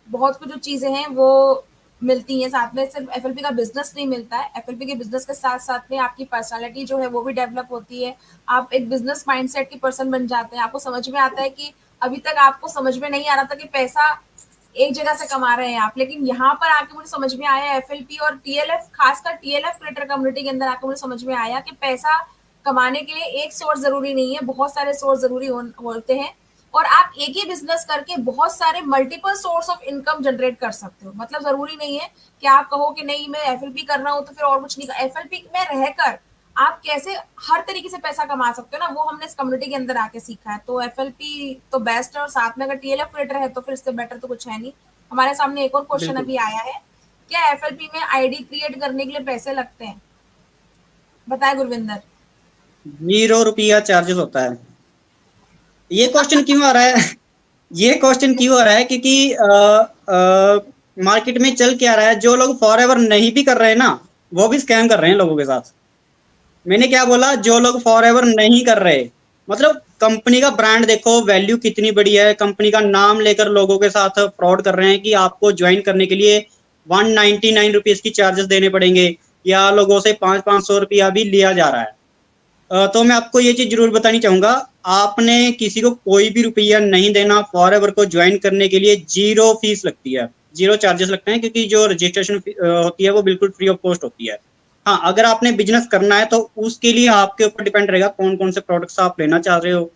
जो चीज़ें हैं वो मिलती हैं। साथ में सिर्फ एफएलपी का बिजनेस नहीं मिलता है, एफएलपी के बिजनेस के साथ साथ में आपकी पर्सनालिटी जो है वो भी डेवलप होती है। आप एक बिजनेस माइंडसेट की पर्सन बन जाते हैं। आपको समझ में आता है कि अभी तक आपको समझ में नहीं आ रहा था कि पैसा एक जगह से कमा रहे हैं आप, लेकिन यहाँ पर आके मुझे समझ में आया, एफएलपी और टीएलएफ, खासकर टीएलएफ क्रिएटर कम्युनिटी के अंदर आकर मुझे समझ में आया कि पैसा कमाने के लिए एक सोर्स जरूरी नहीं है, बहुत सारे सोर्स जरूरी होते हैं। और आप एक ही बिजनेस करके बहुत सारे multiple source of income generate कर सकते हो। मतलब जरूरी नहीं है कि आप कहो कि नहीं मैं एफएलपी कर रहा हूँ तो फिर और कुछ नहीं कर, एफएलपी में रहकर आप कैसे हर तरीके से पैसा कमा सकते हो ना, वो हमने इस कम्युनिटी के अंदर आके सीखा है। तो एफएलपी तो बेस्ट है, और साथ में अगर टीएलएफ क्रिएटर है तो फिर इससे बेटर तो कुछ है नहीं। हमारे सामने एक और क्वेश्चन बिल्कुल। अभी आया है, क्या एफएलपी में आईडी क्रिएट करने के लिए पैसे लगते हैं? बताए गुरविंदर। 0 रुपया चार्जेस होता है। ये क्वेश्चन क्यों आ रहा है? ये क्वेश्चन क्यों आ रहा है क्योंकि मार्केट में चल क्या रहा है, जो लोग फॉर एवर नहीं भी कर रहे हैं ना, वो भी स्कैम कर रहे हैं लोगों के साथ। मैंने क्या बोला, जो लोग फॉर एवर नहीं कर रहे, मतलब कंपनी का ब्रांड देखो, वैल्यू कितनी बड़ी है, कंपनी का नाम लेकर लोगों के साथ फ्रॉड कर रहे हैं कि आपको ज्वाइन करने के लिए 199 रुपीज की चार्जेस देने पड़ेंगे, या लोगों से 500-500 रुपया भी लिया जा रहा है। तो मैं आपको ये चीज जरूर बतानी चाहूंगा, आपने किसी को कोई भी रुपया नहीं देना। फॉरएवर को ज्वाइन करने के लिए 0 फीस लगती है, 0 चार्जेस लगते हैं, क्योंकि जो रजिस्ट्रेशन होती है वो बिल्कुल फ्री ऑफ कॉस्ट होती है। हाँ, अगर आपने बिजनेस करना है तो उसके लिए आपके ऊपर डिपेंड रहेगा कौन कौन से प्रोडक्ट्स आप लेना चाह रहे हो।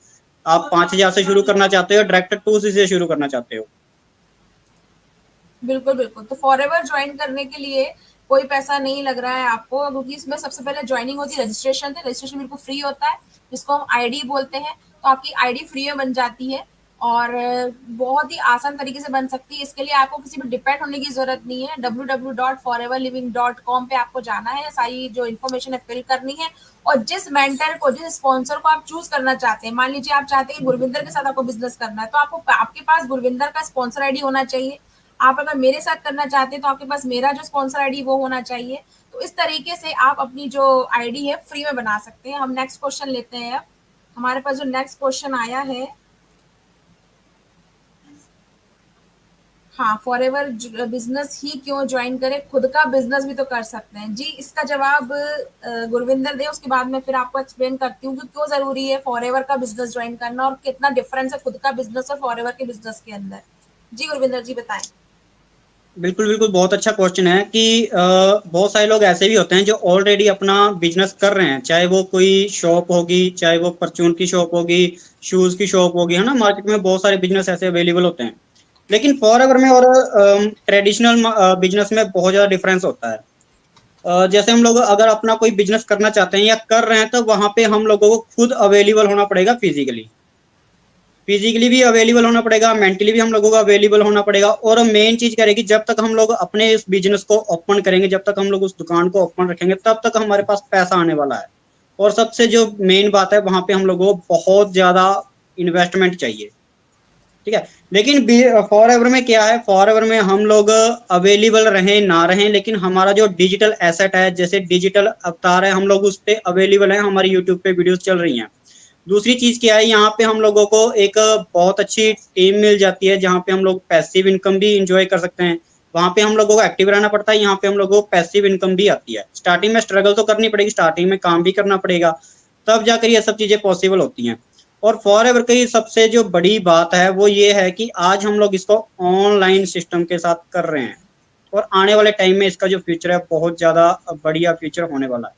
आप 5,000 से शुरू करना चाहते हो, डायरेक्ट 2 से शुरू करना चाहते हो। बिल्कुल, बिल्कुल। तो फॉरएवर जॉइन करने के लिए कोई पैसा नहीं लग रहा है आपको, क्योंकि इसमें सबसे पहले जॉइनिंग होती है, रजिस्ट्रेशन है। रजिस्ट्रेशन बिल्कुल फ्री होता है, जिसको हम आईडी बोलते हैं। तो आपकी आईडी फ्री में बन जाती है, और बहुत ही आसान तरीके से बन सकती है। इसके लिए आपको किसी पे डिपेंड होने की ज़रूरत नहीं है। www.foreverliving.com पे आपको जाना है, सारी जो इन्फॉर्मेशन है फिल करनी है, और जिस मेंटर को, जिस स्पॉन्सर को आप चूज़ करना चाहते हैं, मान लीजिए आप चाहते हैं कि गुरविंदर के साथ आपको बिज़नेस करना है, तो आपको आपके पास गुरविंदर का स्पॉन्सर आईडी होना चाहिए। आप अगर मेरे साथ करना चाहते हैं, तो आपके पास मेरा जो स्पॉन्सर आईडी वो होना चाहिए। तो इस तरीके से आप अपनी जो आईडी है फ्री में बना सकते हैं। हम नेक्स्ट क्वेश्चन लेते हैं अब। हमारे पास जो नेक्स्ट क्वेश्चन आया है, हाँ, फॉरएवर बिजनेस ही क्यों ज्वाइन करें, खुद का बिजनेस भी तो कर सकते हैं। जी, इसका जवाब गुरविंदर दे, उसके बाद मैं फिर आपको एक्सप्लेन करती हूँ कि क्यों जरूरी है फॉरएवर का बिजनेस ज्वाइन करना और कितना डिफरेंस है खुद का बिजनेस और फॉरएवर के बिजनेस के अंदर। जी गुरविंदर जी बताएं। बिल्कुल बिल्कुल, बहुत अच्छा क्वेश्चन है कि बहुत सारे लोग ऐसे भी होते हैं जो ऑलरेडी अपना बिजनेस कर रहे हैं, चाहे वो कोई शॉप होगी, चाहे वो परचून की शॉप होगी, शूज की शॉप होगी, है ना। मार्केट में बहुत सारे बिजनेस ऐसे अवेलेबल होते हैं। लेकिन फॉरएवर में और ट्रेडिशनल बिजनेस में बहुत ज़्यादा डिफरेंस होता है। जैसे हम लोग अगर अपना कोई बिजनेस करना चाहते हैं या कर रहे हैं, तो वहां पे हम लोगों को खुद अवेलेबल होना पड़ेगा, फिजिकली भी अवेलेबल होना पड़ेगा, मेंटली भी हम लोगों को अवेलेबल होना पड़ेगा। और मेन चीज क्या रहेगी, जब तक हम लोग अपने इस बिजनेस को ओपन करेंगे, जब तक हम लोग उस दुकान को ओपन रखेंगे, तब तक हमारे पास पैसा आने वाला है। और सबसे जो मेन बात है, वहां पे हम लोगों को बहुत ज्यादा इन्वेस्टमेंट चाहिए, ठीक है। लेकिन फॉर एवर में क्या है, फॉर एवर में हम लोग अवेलेबल रहें ना रहें, लेकिन हमारा जो डिजिटल एसेट है, जैसे डिजिटल अवतार है, हम लोग उस पर अवेलेबल हैं, हमारी यूट्यूब पे वीडियोस चल रही हैं। दूसरी चीज क्या है, यहाँ पे हम लोगों को एक बहुत अच्छी टीम मिल जाती है, जहाँ पे हम लोग पैसिव इनकम भी इंजॉय कर सकते हैं। वहाँ पे हम लोगों को एक्टिव रहना पड़ता है, यहाँ पे हम लोगों को पैसिव इनकम भी आती है। स्टार्टिंग में स्ट्रगल तो करनी पड़ेगी, स्टार्टिंग में काम भी करना पड़ेगा, तब जाकर ये सब चीजें पॉसिबल होती हैं। और फॉर एवर की सबसे जो बड़ी बात है वो ये है कि आज हम लोग इसको ऑनलाइन सिस्टम के साथ कर रहे हैं, और आने वाले टाइम में इसका जो फ्यूचर है बहुत ज्यादा बढ़िया फ्यूचर होने वाला है।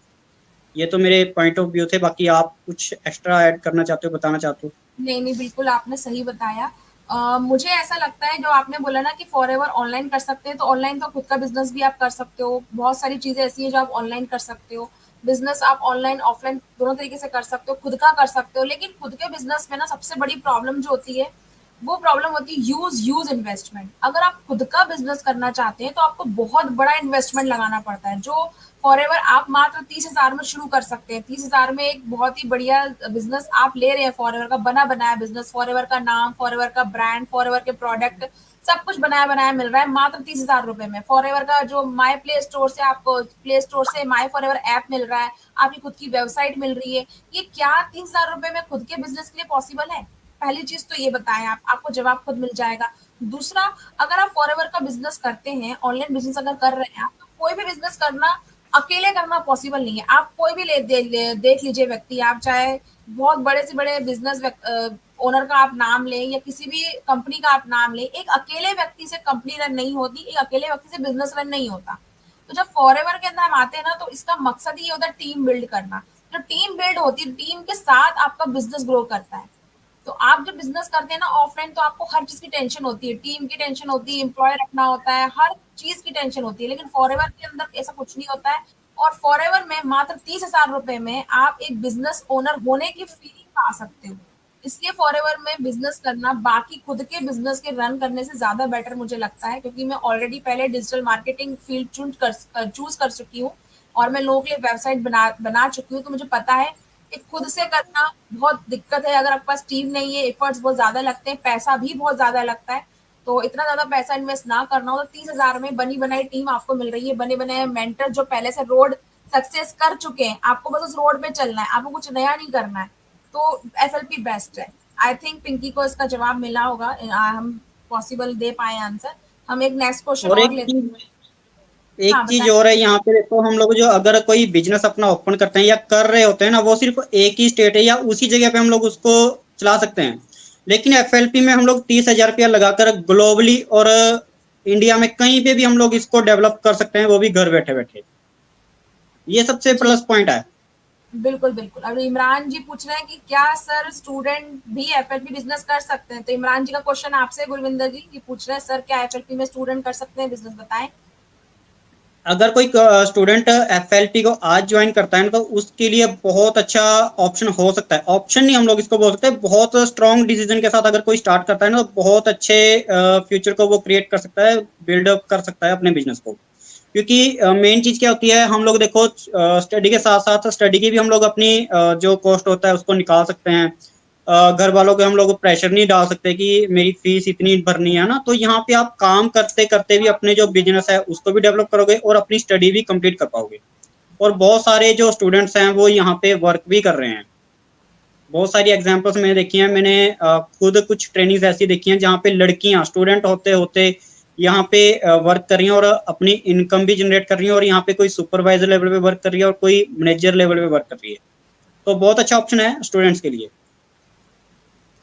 ये तो मेरे पॉइंट ऑफ व्यू थे, बाकी आप कुछ एक्स्ट्रा ऐड करना चाहते हो, बताना चाहते हो? नहीं नहीं, बिल्कुल आपने सही बताया। मुझे ऐसा लगता है जो आपने बोला ना कि फॉरएवर ऑनलाइन कर सकते हैं, तो ऑनलाइन तो खुद का बिजनेस भी आप कर सकते हो। बहुत सारी चीजें ऐसी हैं जो आप ऑनलाइन कर सकते हो। बिजनेस आप ऑनलाइन ऑफलाइन दोनों तरीके से कर सकते हो, खुद का कर सकते हो। लेकिन खुद के बिजनेस में ना सबसे बड़ी प्रॉब्लम जो होती है, वो प्रॉब्लम होती है यूज इन्वेस्टमेंट। अगर आप खुद का बिजनेस करना चाहते हैं तो आपको बहुत बड़ा इन्वेस्टमेंट लगाना पड़ता है, जो फॉरएवर आप मात्र 30,000 में शुरू कर सकते हैं। 30,000 में एक बहुत ही बढ़िया बिजनेस आप ले रहे हैं, फॉरएवर का बना बनाया बिजनेस, फॉरएवर का नाम, फॉरएवर का ब्रांड, फॉरएवर के प्रोडक्ट, सब कुछ बनाया बनाया मिल रहा है मात्र 30,000 रुपए में। फॉरएवर का जो माई प्ले स्टोर से, आपको प्ले स्टोर से माई फॉरएवर ऐप मिल रहा है, आपकी खुद की वेबसाइट मिल रही है। ये क्या 30,000 रुपए में खुद के बिजनेस के लिए पॉसिबल है? पहली चीज तो ये बताएं आप, आपको जवाब खुद मिल जाएगा। दूसरा, अगर आप फॉरएवर का बिजनेस करते हैं, ऑनलाइन बिजनेस अगर कर रहे हैं आप, तो कोई भी बिजनेस करना अकेले करना पॉसिबल नहीं है। आप कोई भी देख लीजिए व्यक्ति, आप चाहे बहुत बड़े से बड़े बिजनेस ओनर का आप नाम लें या किसी भी कंपनी का आप नाम लें, एक अकेले व्यक्ति से कंपनी रन नहीं होती, एक अकेले व्यक्ति से बिजनेस रन नहीं होता। तो जब फॉरएवर के अंदर हम आते हैं ना, तो इसका मकसद ही होता है टीम बिल्ड करना। जो टीम बिल्ड होती है, टीम के साथ आपका बिजनेस ग्रो करता है। तो आप जब बिजनेस करते हैं ना ऑफलाइन, तो आपको हर चीज की टेंशन होती है, टीम की टेंशन होती है, एम्प्लॉय रखना होता है, हर चीज की टेंशन होती है। लेकिन फॉरएवर के अंदर ऐसा कुछ नहीं होता है। और फॉरएवर में मात्र 30,000 रुपए में आप एक बिजनेस ओनर होने की फीलिंग पा सकते हो। इसलिए फॉरएवर में बिजनेस करना बाकी खुद के बिजनेस के रन करने से ज्यादा बेटर मुझे लगता है, क्योंकि मैं ऑलरेडी पहले डिजिटल मार्केटिंग फील्ड चूज कर चुकी हूँ, और मैं लोगों के लिए वेबसाइट बना चुकी हूँ। तो मुझे पता है कि खुद से करना बहुत दिक्कत है। अगर आपके पास टीम नहीं है, एफर्ट्स बहुत ज्यादा लगते हैं, पैसा भी बहुत ज्यादा लगता है। तो इतना ज्यादा पैसा इन्वेस्ट ना करना हो, तो 30,000 में बनी बनाई टीम आपको मिल रही है, बने बनाए मेंटर जो पहले से रोड सक्सेस कर चुके हैं, आपको बस उस रोड पे चलना है, आपको कुछ नया नहीं करना है। तो एफएलपी बेस्ट है। आई थिंक पिंकी को इसका जवाब मिला होगा, हम पॉसिबल दे पाए आंसर। हम एक नेक्स्ट क्वेश्चन और और लेते हैं। एक हाँ चीज बताएं। और है यहाँ पे, देखो हम लोग जो अगर कोई बिजनेस अपना ओपन करते हैं या कर रहे होते हैं ना, वो सिर्फ एक ही स्टेट है या उसी जगह पे हम लोग उसको चला सकते हैं। लेकिन एफएलपी में हम लोग 30,000 रुपया लगाकर ग्लोबली और इंडिया में कहीं पे भी हम लोग इसको डेवलप कर सकते हैं, वो भी घर बैठे बैठे। ये सबसे जी प्लस पॉइंट है। बिल्कुल बिल्कुल। अब इमरान जी पूछ रहे हैं कि क्या सर स्टूडेंट भी एफएलपी बिजनेस कर सकते हैं? तो इमरान जी का क्वेश्चन आपसे गुरविंदर जी, की पूछ रहे हैं सर क्या एफएलपी में स्टूडेंट कर सकते हैं बिजनेस, बताएं। अगर कोई स्टूडेंट एफएलटी को आज ज्वाइन करता है ना, तो उसके लिए बहुत अच्छा ऑप्शन हो सकता है। ऑप्शन नहीं हम लोग इसको बोल सकते हैं, बहुत स्ट्रॉन्ग डिसीजन के साथ अगर कोई स्टार्ट करता है ना, तो बहुत अच्छे फ्यूचर को वो क्रिएट कर सकता है, बिल्डअप कर सकता है अपने बिजनेस को। क्योंकि मेन चीज क्या होती है, हम लोग देखो स्टडी के साथ साथ स्टडी की भी हम लोग अपनी जो कॉस्ट होता है उसको निकाल सकते हैं। घर वालों के हम लोग प्रेशर नहीं डाल सकते कि मेरी फीस इतनी भरनी है ना। तो यहाँ पे आप काम करते करते भी अपने जो बिजनेस है उसको भी डेवलप करोगे और अपनी स्टडी भी कंप्लीट कर पाओगे। और बहुत सारे जो स्टूडेंट्स हैं वो यहाँ पे वर्क भी कर रहे हैं। बहुत सारी एग्जांपल्स मैंने देखी हैं। मैंने खुद कुछ ट्रेनिंग्स ऐसी देखी हैं जहाँ पे लड़कियां स्टूडेंट होते होते यहाँ पे वर्क कर रही हैं और अपनी इनकम भी जनरेट कर रही हैं, और यहाँ पे कोई सुपरवाइजर लेवल पे वर्क कर रही है और कोई मैनेजर लेवल पे वर्क कर रही है। तो बहुत अच्छा ऑप्शन है स्टूडेंट्स के लिए।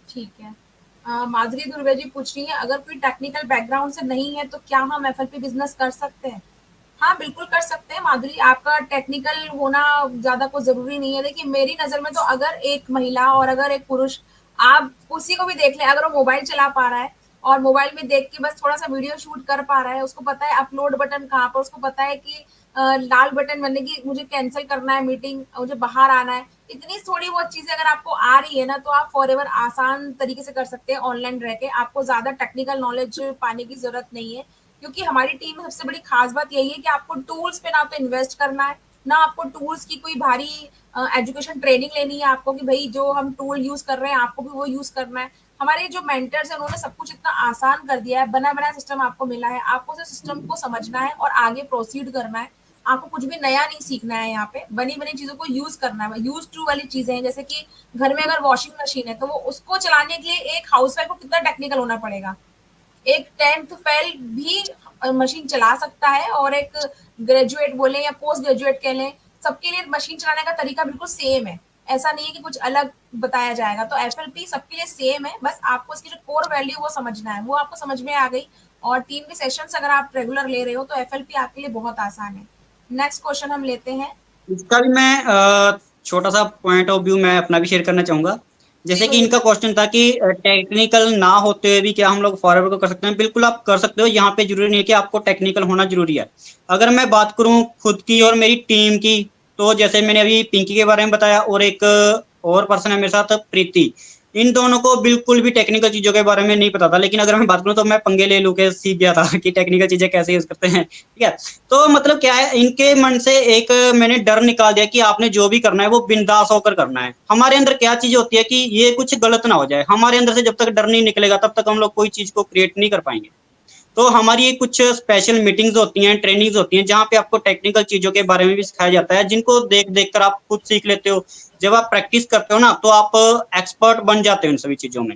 ठीक है। माधुरी दुर्वे जी पूछ रही है, अगर कोई टेक्निकल बैकग्राउंड से नहीं है तो क्या हम एफएलपी बिजनेस कर सकते हैं? हाँ, बिल्कुल कर सकते हैं माधुरी, आपका टेक्निकल होना ज़्यादा कुछ ज़रूरी नहीं है। देखिए, मेरी नज़र में तो अगर एक महिला और अगर एक पुरुष, आप उसी को भी देख लें, अगर वो मोबाइल चला पा रहा है और मोबाइल में देख के बस थोड़ा-सा वीडियो शूट कर पा रहा है, उसको पता है अपलोड बटन कहाँ पर, उसको पता है कि लाल बटन मतलब कि मुझे कैंसल करना है मीटिंग, मुझे बाहर आना है। इतनी थोड़ी बहुत चीज़ें अगर आपको आ रही है ना, तो आप फॉरएवर आसान तरीके से कर सकते हैं ऑनलाइन रह के। आपको ज़्यादा टेक्निकल नॉलेज पाने की ज़रूरत नहीं है। क्योंकि हमारी टीम में सबसे बड़ी खास बात यही है कि आपको टूल्स पे ना तो इन्वेस्ट करना है, ना आपको टूल्स की कोई भारी एजुकेशन ट्रेनिंग लेनी है आपको कि भाई जो हम टूल यूज कर रहे हैं आपको भी वो यूज करना है। हमारे जो मेंटर्स हैं उन्होंने सब कुछ इतना आसान कर दिया है, बना बनाया सिस्टम आपको मिला है, आपको उस सिस्टम को समझना है और आगे प्रोसीड करना है। आपको कुछ भी नया नहीं सीखना है, यहाँ पे बनी बनी चीजों को यूज करना है। यूज टू वाली चीजें हैं, जैसे कि घर में अगर वॉशिंग मशीन है तो वो उसको चलाने के लिए एक हाउसवाइफ को कितना टेक्निकल होना पड़ेगा। एक 10th फेल भी मशीन चला सकता है और एक ग्रेजुएट बोले या पोस्ट ग्रेजुएट कह लें, सबके लिए मशीन चलाने का तरीका बिल्कुल सेम है। ऐसा नहीं है कि कुछ अलग बताया जाएगा। तो एफएलपी सबके लिए सेम है, बस आपको इसकी जो कोर वैल्यू वो समझना है, वो आपको समझ में आ गई। और 3 भी सेशंस अगर आप रेगुलर ले रहे हो तो एफएलपी आपके लिए बहुत आसान है। नेक्स्ट क्वेश्चन हम लेते हैं। इसका भी मैं छोटा सा पॉइंट ऑफ व्यू मैं अपना भी शेयर करना चाहूंगा। जी जैसे कि इनका बिल्कुल। क्वेश्चन था कि टेक्निकल ना होते हुए भी क्या हम लोग फॉरवर्ड को कर सकते हैं। बिल्कुल आप कर सकते हो, यहाँ पे जरूरी नहीं है कि आपको टेक्निकल होना जरूरी है। अगर मैं बात करूँ खुद की और मेरी टीम की, तो जैसे मैंने अभी पिंकी के बारे में बताया और एक और पर्सन है मेरे साथ प्रीति, इन दोनों को बिल्कुल भी टेक्निकल चीजों के बारे में नहीं पता था। लेकिन अगर मैं बात करूँ तो मैं पंगे ले लू के सीख गया था कि टेक्निकल चीजें कैसे यूज करते हैं। ठीक है। तो मतलब क्या है, इनके मन से एक मैंने डर निकाल दिया कि आपने जो भी करना है वो बिंदास होकर करना है। हमारे अंदर क्या चीज होती है कि ये कुछ गलत ना हो जाए। हमारे अंदर से जब तक डर नहीं निकलेगा तब तक हम लोग कोई चीज को क्रिएट नहीं कर पाएंगे। तो हमारी ये कुछ स्पेशल मीटिंग्स होती हैं, ट्रेनिंग्स होती हैं, जहाँ पे आपको टेक्निकल चीजों के बारे में भी सिखाया जाता है, जिनको देख देख कर आप खुद सीख लेते हो। जब आप प्रैक्टिस करते हो ना, तो आप एक्सपर्ट बन जाते हो इन सभी चीजों में।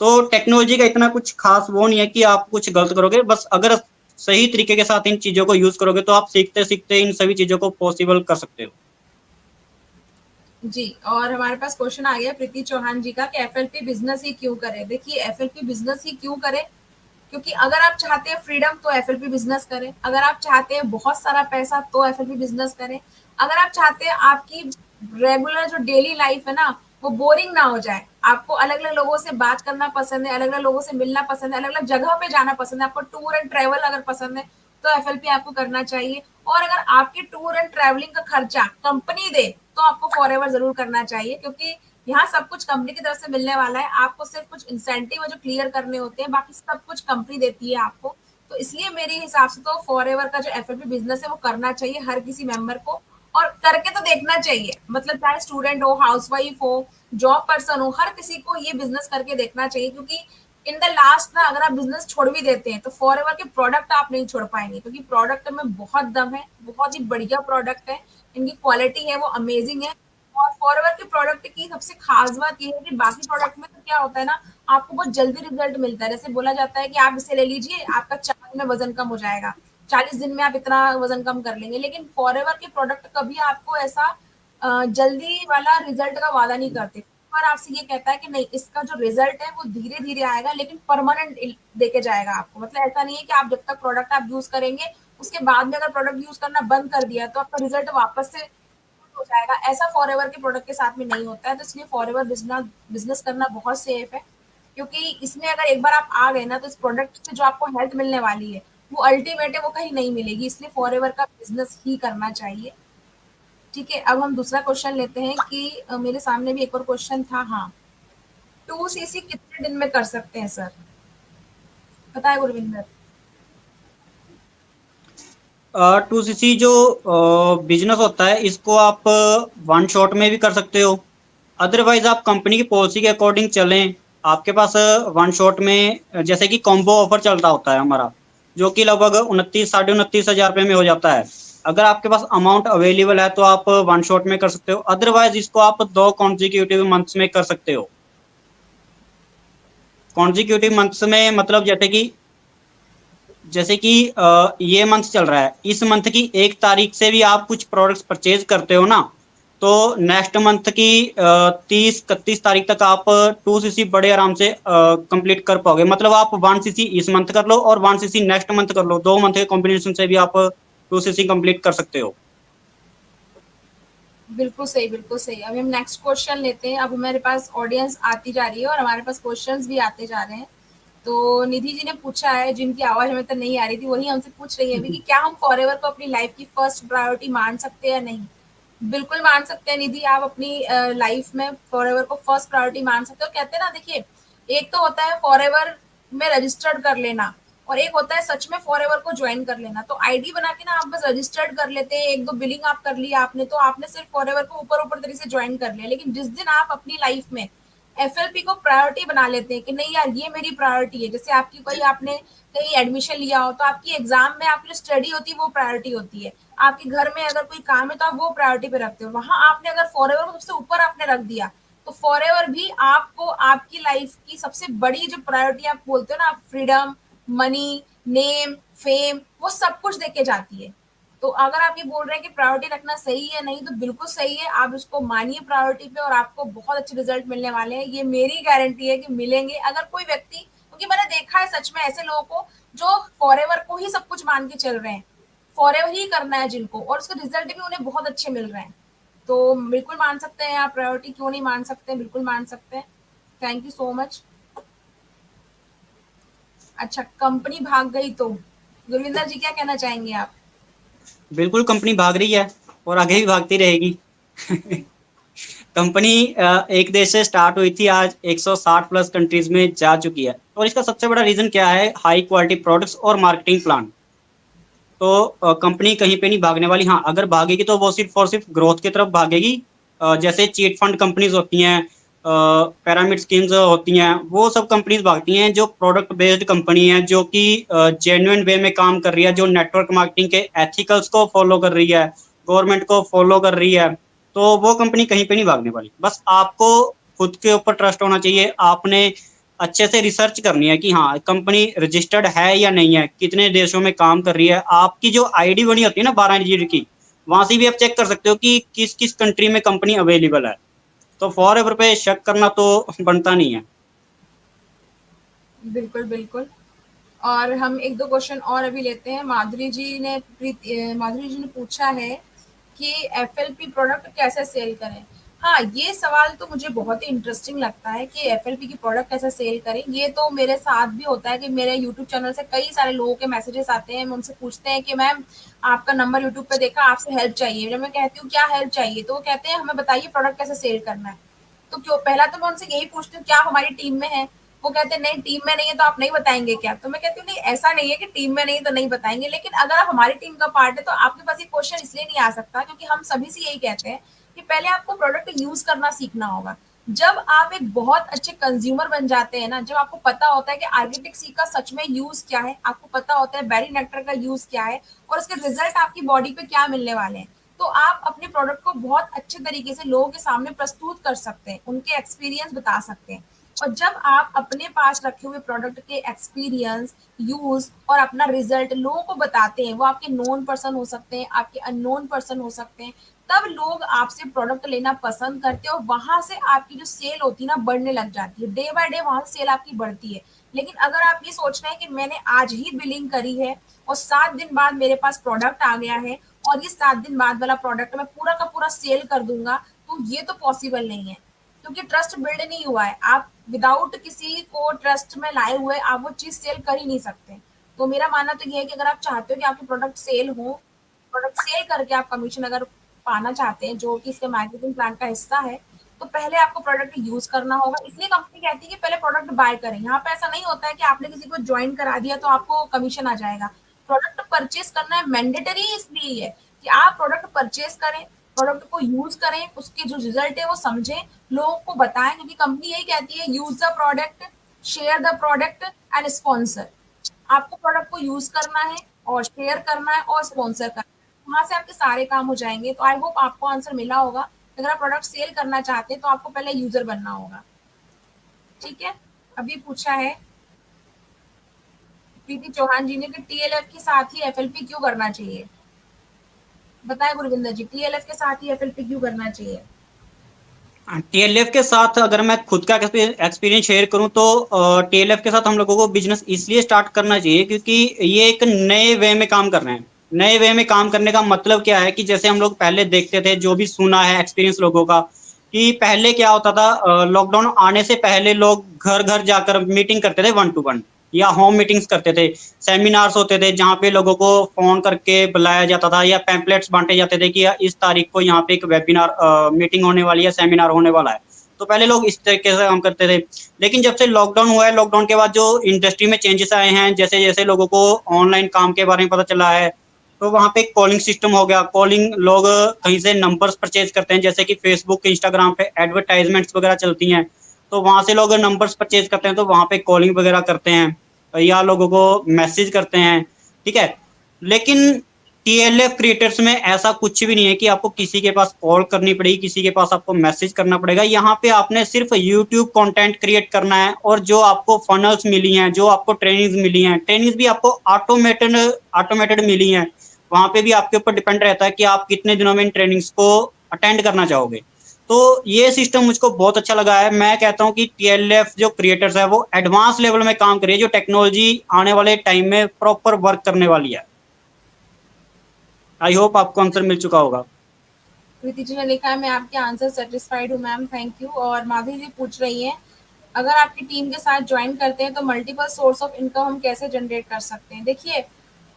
तो टेक्नोलॉजी का इतना कुछ खास वो नहीं है कि आप कुछ गलत करोगे, बस अगर सही तरीके के साथ इन चीजों को यूज करोगे तो आप सीखते सीखते इन सभी चीजों को पॉसिबल कर सकते हो। जी, और हमारे पास क्वेश्चन आ गया प्रीति चौहान जी का कि एफएलपी बिजनेस ही क्यों करे। देखिए, एफएलपी बिजनेस ही क्यों करे, क्योंकि अगर आप चाहते हैं फ्रीडम तो एफएलपी बिजनेस करें, अगर आप चाहते हैं बहुत सारा पैसा तो एफएलपी बिजनेस करें, अगर आप चाहते हैं आपकी रेगुलर जो डेली लाइफ है ना वो बोरिंग ना हो जाए, आपको अलग अलग लोगों से बात करना पसंद है, अलग अलग लोगों से मिलना पसंद है, अलग अलग जगह पे जाना पसंद है, आपको टूर एंड ट्रेवल अगर पसंद है तो एफएलपी आपको करना चाहिए। और अगर आपके टूर एंड ट्रेवलिंग का खर्चा कंपनी दे तो आपको फॉरएवर जरूर करना चाहिए, क्योंकि यहाँ सब कुछ कंपनी की तरफ से मिलने वाला है। आपको सिर्फ कुछ इंसेंटिव है जो क्लियर करने होते हैं, बाकी सब कुछ कंपनी देती है आपको। तो इसलिए मेरे हिसाब से तो फॉरएवर का जो एफएलपी बिजनेस है वो करना चाहिए हर किसी मेंबर को, और करके तो देखना चाहिए। मतलब चाहे स्टूडेंट हो, हाउसवाइफ हो, जॉब पर्सन हो, हर किसी को ये बिजनेस करके देखना चाहिए। क्योंकि इन द लास्ट ना अगर आप बिजनेस छोड़ भी देते हैं तो फॉरएवर के प्रोडक्ट आप नहीं छोड़ पाएंगे, क्योंकि प्रोडक्ट में बहुत दम है, बहुत ही बढ़िया प्रोडक्ट है, इनकी क्वालिटी है वो अमेजिंग है। और फॉरएवर के प्रोडक्ट की सबसे खास बात ये है कि बाकी प्रोडक्ट में तो क्या होता है ना, आपको बहुत जल्दी रिजल्ट मिलता है। जैसे बोला जाता है कि आप इसे ले लीजिए, आपका 4 दिन में वजन कम हो जाएगा, 40 दिन में आप इतना वजन कम कर लेंगे। लेकिन फॉरएवर के प्रोडक्ट कभी आपको ऐसा जल्दी वाला रिजल्ट का वादा नहीं करते। और आपसे ये कहता है कि नहीं, इसका जो रिजल्ट है वो धीरे धीरे आएगा लेकिन परमानेंट देके जाएगा आपको। मतलब ऐसा नहीं है कि आप जब तक प्रोडक्ट आप यूज करेंगे उसके बाद में अगर प्रोडक्ट यूज करना बंद कर दिया तो आपका रिजल्ट वापस से हो जाएगा। ऐसा फॉरएवर के प्रोडक्ट के साथ में नहीं होता है। तो इसलिए फॉरएवर बिजनेस करना बहुत सेफ है, क्योंकि इसमें अगर एक बार आप आ गए ना तो इस प्रोडक्ट से जो आपको हेल्थ मिलने वाली है वो अल्टीमेट है, वो कहीं नहीं मिलेगी, इसलिए फॉरएवर का बिजनेस ही करना चाहिए। ठीक है, अब हम दूसरा क्वेश्चन लेते हैं कि मेरे सामने भी एक और क्वेश्चन था। हाँ, 2 सीसी कितने दिन में कर सकते हैं सर, पता है गुरविंदर? 2cc जो बिजनेस होता है इसको आप वन शॉट में भी कर सकते हो, अदरवाइज आप कंपनी की पॉलिसी के अकॉर्डिंग चलें। आपके पास वन शॉट में जैसे कि कॉम्बो ऑफर चल रहा होता है हमारा, जो कि लगभग 29 साढ़े 29 हजार रुपये में हो जाता है। अगर आपके पास अमाउंट अवेलेबल है तो आप वन शॉट में कर सकते हो, अदरवाइज इसको आप 2 कॉन्जिक्यूटिव मंथ्स में कर सकते हो। कॉन्जिक्यूटिव मंथ्स में मतलब जैसे कि ये मंथ चल रहा है, इस मंथ की 1 तारीख से भी आप कुछ प्रोडक्ट्स परचेज करते हो ना, तो नेक्स्ट मंथ की 30 31 तारीख तक आप 2cc बड़े आराम से कंप्लीट कर पाओगे। मतलब आप 1cc इस मंथ कर लो और 1cc नेक्स्ट मंथ कर लो, 2 मंथ के कॉम्बिनेशन से भी आप 2cc कंप्लीट कर सकते हो। बिल्कुल सही, बिल्कुल सही। अभी हम नेक्स्ट क्वेश्चन लेते हैं। अब हमारे पास ऑडियंस आती जा रही है और हमारे पास क्वेश्चंस भी आते जा रहे हैं। तो निधि जी ने पूछा है, जिनकी आवाज हमें तक नहीं आ रही थी, वही हमसे पूछ रही है अभी कि क्या हम फॉरएवर को अपनी लाइफ की फर्स्ट प्रायोरिटी मान सकते हैं या नहीं? बिल्कुल मान सकते हैं निधि, आप अपनी लाइफ में फॉरएवर को फर्स्ट प्रायोरिटी मान सकते हो। कहते हैं ना, देखिए, एक तो होता है फॉरएवर में रजिस्टर्ड कर लेना, और एक होता है सच में फॉरएवर को ज्वाइन कर लेना। तो आईडी बना के ना आप बस रजिस्टर्ड कर लेते हैं, 1 2 बिलिंग आप कर लिया आपने, तो आपने सिर्फ फॉरएवर को ऊपर ऊपर तरीके से ज्वाइन कर लिया। लेकिन जिस दिन आप अपनी लाइफ में एफएलपी को प्रायोरिटी बना लेते हैं कि नहीं यार, ये मेरी प्रायोरिटी है, जैसे आपकी कोई आपने कहीं एडमिशन लिया हो, तो आपकी एग्जाम में आपकी जो स्टडी होती है वो प्रायोरिटी होती है। आपके घर में अगर कोई काम है तो आप वो प्रायोरिटी पे रखते हो। वहां आपने अगर फॉरएवर को सबसे ऊपर आपने रख दिया, तो फॉरएवर भी आपको आपकी लाइफ की सबसे बड़ी जो प्रायोरिटी आप बोलते हो ना, फ्रीडम, मनी, नेम, फेम, वो सब कुछ देके जाती है। तो अगर आप ये बोल रहे हैं कि प्रायोरिटी रखना सही है नहीं, तो बिल्कुल सही है, आप इसको मानिए प्रायोरिटी पे और आपको बहुत अच्छे रिजल्ट मिलने वाले हैं। ये मेरी गारंटी है कि मिलेंगे। अगर कोई व्यक्ति, क्योंकि मैंने देखा है सच में ऐसे लोगों को जो फॉरएवर को ही सब कुछ मान के चल रहे हैं, फॉरएवर ही करना है जिनको, और उसके रिजल्ट भी उन्हें बहुत अच्छे मिल रहे हैं। तो बिल्कुल मान सकते हैं आप, प्रायोरिटी क्यों नहीं मान सकते, बिल्कुल मान सकते हैं। Thank you so much. अच्छा, कंपनी भाग गई तो गुरविंदर जी क्या कहना चाहेंगे आप? बिल्कुल कंपनी भाग रही है और आगे भी भागती रहेगी। कंपनी एक देश से स्टार्ट हुई थी, आज 160 प्लस कंट्रीज में जा चुकी है। और इसका सबसे बड़ा रीजन क्या है? हाई क्वालिटी प्रोडक्ट्स और मार्केटिंग प्लान। तो कंपनी कहीं पे नहीं भागने वाली। हाँ, अगर भागेगी तो वो सिर्फ और सिर्फ ग्रोथ की तरफ भागेगी। जैसे चीट फंड कंपनीज होती हैं, पैरामिड स्कीम्स होती हैं, वो सब कंपनीज भागती हैं। जो प्रोडक्ट बेस्ड कंपनी है, जो कि जेन्युइन वे में काम कर रही है, जो नेटवर्क मार्केटिंग के एथिकल्स को फॉलो कर रही है, गवर्नमेंट को फॉलो कर रही है, तो वो कंपनी कहीं पे नहीं भागने वाली। बस आपको खुद के ऊपर ट्रस्ट होना चाहिए। आपने अच्छे से रिसर्च करनी है कि हाँ कंपनी रजिस्टर्ड है या नहीं है, कितने देशों में काम कर रही है। आपकी जो आईडी बनी होती है ना 12 डिजिट की, वहां से भी आप चेक कर सकते हो कि किस किस कंट्री में कंपनी अवेलेबल है। तो फॉरएवर पे शक करना तो बनता नहीं है। बिल्कुल, बिल्कुल। और हम 1 2 क्वेश्चन और अभी लेते हैं। माधुरी जी ने पूछा है कि एफएलपी प्रोडक्ट कैसे सेल करें? हाँ, ये सवाल तो मुझे बहुत ही इंटरेस्टिंग लगता है कि एफएलपी की प्रोडक्ट कैसे सेल करें। ये तो मेरे साथ भी होता है कि मेरे यूट्यूब चैनल से कई सारे लोगों के मैसेजेस आते हैं, उनसे पूछते हैं कि मैम, आपका नंबर यूट्यूब पे देखा, आपसे हेल्प चाहिए। जब मैं कहती हूँ क्या हेल्प चाहिए, तो वो कहते हैं हमें बताइए प्रोडक्ट कैसे सेल करना है। तो क्यों, पहला तो मैं उनसे यही पूछती हूँ क्या आप हमारी टीम में है? वो कहते हैं नहीं, टीम में नहीं है तो आप नहीं बताएंगे क्या? तो मैं कहती हूँ नहीं, ऐसा नहीं है कि टीम में नहीं तो नहीं बताएंगे, लेकिन अगर आप हमारी टीम का पार्ट है तो आपके पास ये क्वेश्चन इसलिए नहीं आ सकता, क्योंकि हम सभी से यही कहते हैं कि पहले आपको प्रोडक्ट यूज करना सीखना होगा। जब आप एक बहुत अच्छे कंज्यूमर बन जाते हैं ना, जब आपको पता होता है कि आर्किटेक्ट सी का सच में यूज क्या है, आपको पता होता है बेरी नेक्टर का यूज क्या है, और उसके रिजल्ट आपकी बॉडी पे क्या मिलने वाले हैं, तो आप अपने प्रोडक्ट को बहुत अच्छे तरीके से लोगों के सामने प्रस्तुत कर सकते हैं, उनके एक्सपीरियंस बता सकते हैं। और जब आप अपने पास रखे हुए प्रोडक्ट के एक्सपीरियंस, यूज और अपना रिजल्ट लोगों को बताते हैं, वो आपके नोन पर्सन हो सकते हैं, आपके अननोन पर्सन हो सकते हैं, तब लोग आपसे प्रोडक्ट लेना पसंद करते हैं और वहां से आपकी जो सेल होती है ना, बढ़ने लग जाती है। डे बाय डे वहां से सेल आपकी बढ़ती है। लेकिन अगर आप ये सोच रहे हैं कि मैंने आज ही बिलिंग करी है और 7 दिन बाद मेरे पास प्रोडक्ट आ गया है और ये 7 दिन बाद वाला प्रोडक्ट मैं पूरा का पूरा सेल कर दूंगा, तो ये तो पॉसिबल नहीं है, क्योंकि ट्रस्ट बिल्ड नहीं हुआ है। आप विदाउट किसी को ट्रस्ट में लाए हुए आप वो चीज सेल कर ही नहीं सकते। तो मेरा मानना तो ये है कि अगर आप चाहते हो कि आपके प्रोडक्ट सेल हो, प्रोडक्ट सेल करके आप कमीशन अगर पाना चाहते हैं, जो कि इसके मार्केटिंग प्लान का हिस्सा है, तो पहले आपको प्रोडक्ट यूज करना होगा। इसलिए कंपनी कहती है कि पहले प्रोडक्ट बाय करें। यहाँ पे ऐसा नहीं होता है कि आपने किसी को ज्वाइन करा दिया तो आपको कमीशन आ जाएगा। प्रोडक्ट परचेज करना है, मैंडेटरी इसलिए है कि आप प्रोडक्ट परचेज करें, प्रोडक्ट को यूज करें, उसके जो रिजल्ट है वो समझें, लोगों को बताएं, क्योंकि कंपनी यही कहती है use the product, share the product and sponsor. आपको प्रोडक्ट को यूज करना है और शेयर करना है और स्पॉन्सर करना है, वहां से आपके सारे काम हो जाएंगे। तो आई होप आपको आंसर मिला होगा। अगर आप प्रोडक्ट सेल करना चाहते हैं तो आपको पहले यूजर बनना होगा। ठीक है। अभी पूछा है प्रीति चौहान जी ने कि टीएलएफ के साथ ही एफएलपी क्यों करना चाहिए। बताए गुरविंदर जी, टीएलएफ के साथ ही एफएलपी क्यों करना चाहिए। टीएलएफ के साथ अगर मैं खुद का एक्सपीरियंस शेयर करूं तो टीएलएफ के साथ हम लोगों को बिजनेस इसलिए स्टार्ट करना चाहिए क्योंकि ये एक नए वे में काम कर रहे हैं। नए वे में काम करने का मतलब क्या है कि जैसे हम लोग पहले देखते थे, जो भी सुना है एक्सपीरियंस लोगों का, कि पहले क्या होता था, लॉकडाउन आने से पहले लोग घर घर जाकर मीटिंग करते थे 1 to 1, या होम मीटिंग्स करते थे। सेमिनार्स होते थे जहाँ पे लोगों को फोन करके बुलाया जाता था या पैम्पलेट्स बांटे जाते थे कि इस तारीख को यहाँ पे एक वेबिनार मीटिंग होने वाली है, सेमिनार होने वाला है। तो पहले लोग इस तरीके से काम करते थे। लेकिन जब से लॉकडाउन हुआ है, लॉकडाउन के बाद जो इंडस्ट्री में चेंजेस आए हैं, जैसे जैसे लोगों को ऑनलाइन काम के बारे में पता चला है, तो वहाँ पे कॉलिंग सिस्टम हो गया। कॉलिंग लोग कहीं से नंबर्स परचेज करते हैं, जैसे कि फेसबुक, इंस्टाग्राम पे एडवर्टाइजमेंट्स वगैरह चलती हैं, तो वहाँ से लोग नंबर्स परचेज करते हैं, तो वहाँ पे कॉलिंग वगैरह करते हैं या लोगों को मैसेज करते हैं। ठीक है। लेकिन टीएलएफ क्रिएटर्स में ऐसा कुछ भी नहीं है कि आपको किसी के पास कॉल करनी पड़ेगी, किसी के पास आपको मैसेज करना पड़ेगा। यहाँ पे आपने सिर्फ यूट्यूब कंटेंट क्रिएट करना है, और जो आपको फनल्स मिली हैं, जो आपको ट्रेनिंग्स मिली हैं, ट्रेनिंग्स भी आपको ऑटोमेटेड ऑटोमेटेड मिली हैं, वहाँ पे भी आपके ऊपर डिपेंड रहता है कि आप कितने दिनों में इन ट्रेनिंग्स को अटेंड करना चाहोगे। तो ये सिस्टम मुझको बहुत अच्छा लगा है। मैं कहता हूँ कि टीएलएफ जो क्रिएटर्स है वो एडवांस लेवल में काम करिए, जो टेक्नोलॉजी आने वाले टाइम में प्रॉपर वर्क करने वाली है। आई होप आपको आंसर मिल चुका होगा। प्रीति जी ने लिखा है मैं आपके आंसर सेटिस्फाइड हूँ मैम, थैंक यू। और माधुरी जी पूछ रही हैं अगर आपकी टीम के साथ ज्वाइन करते हैं तो मल्टीपल सोर्स ऑफ इनकम हम कैसे जनरेट कर सकते हैं। देखिए,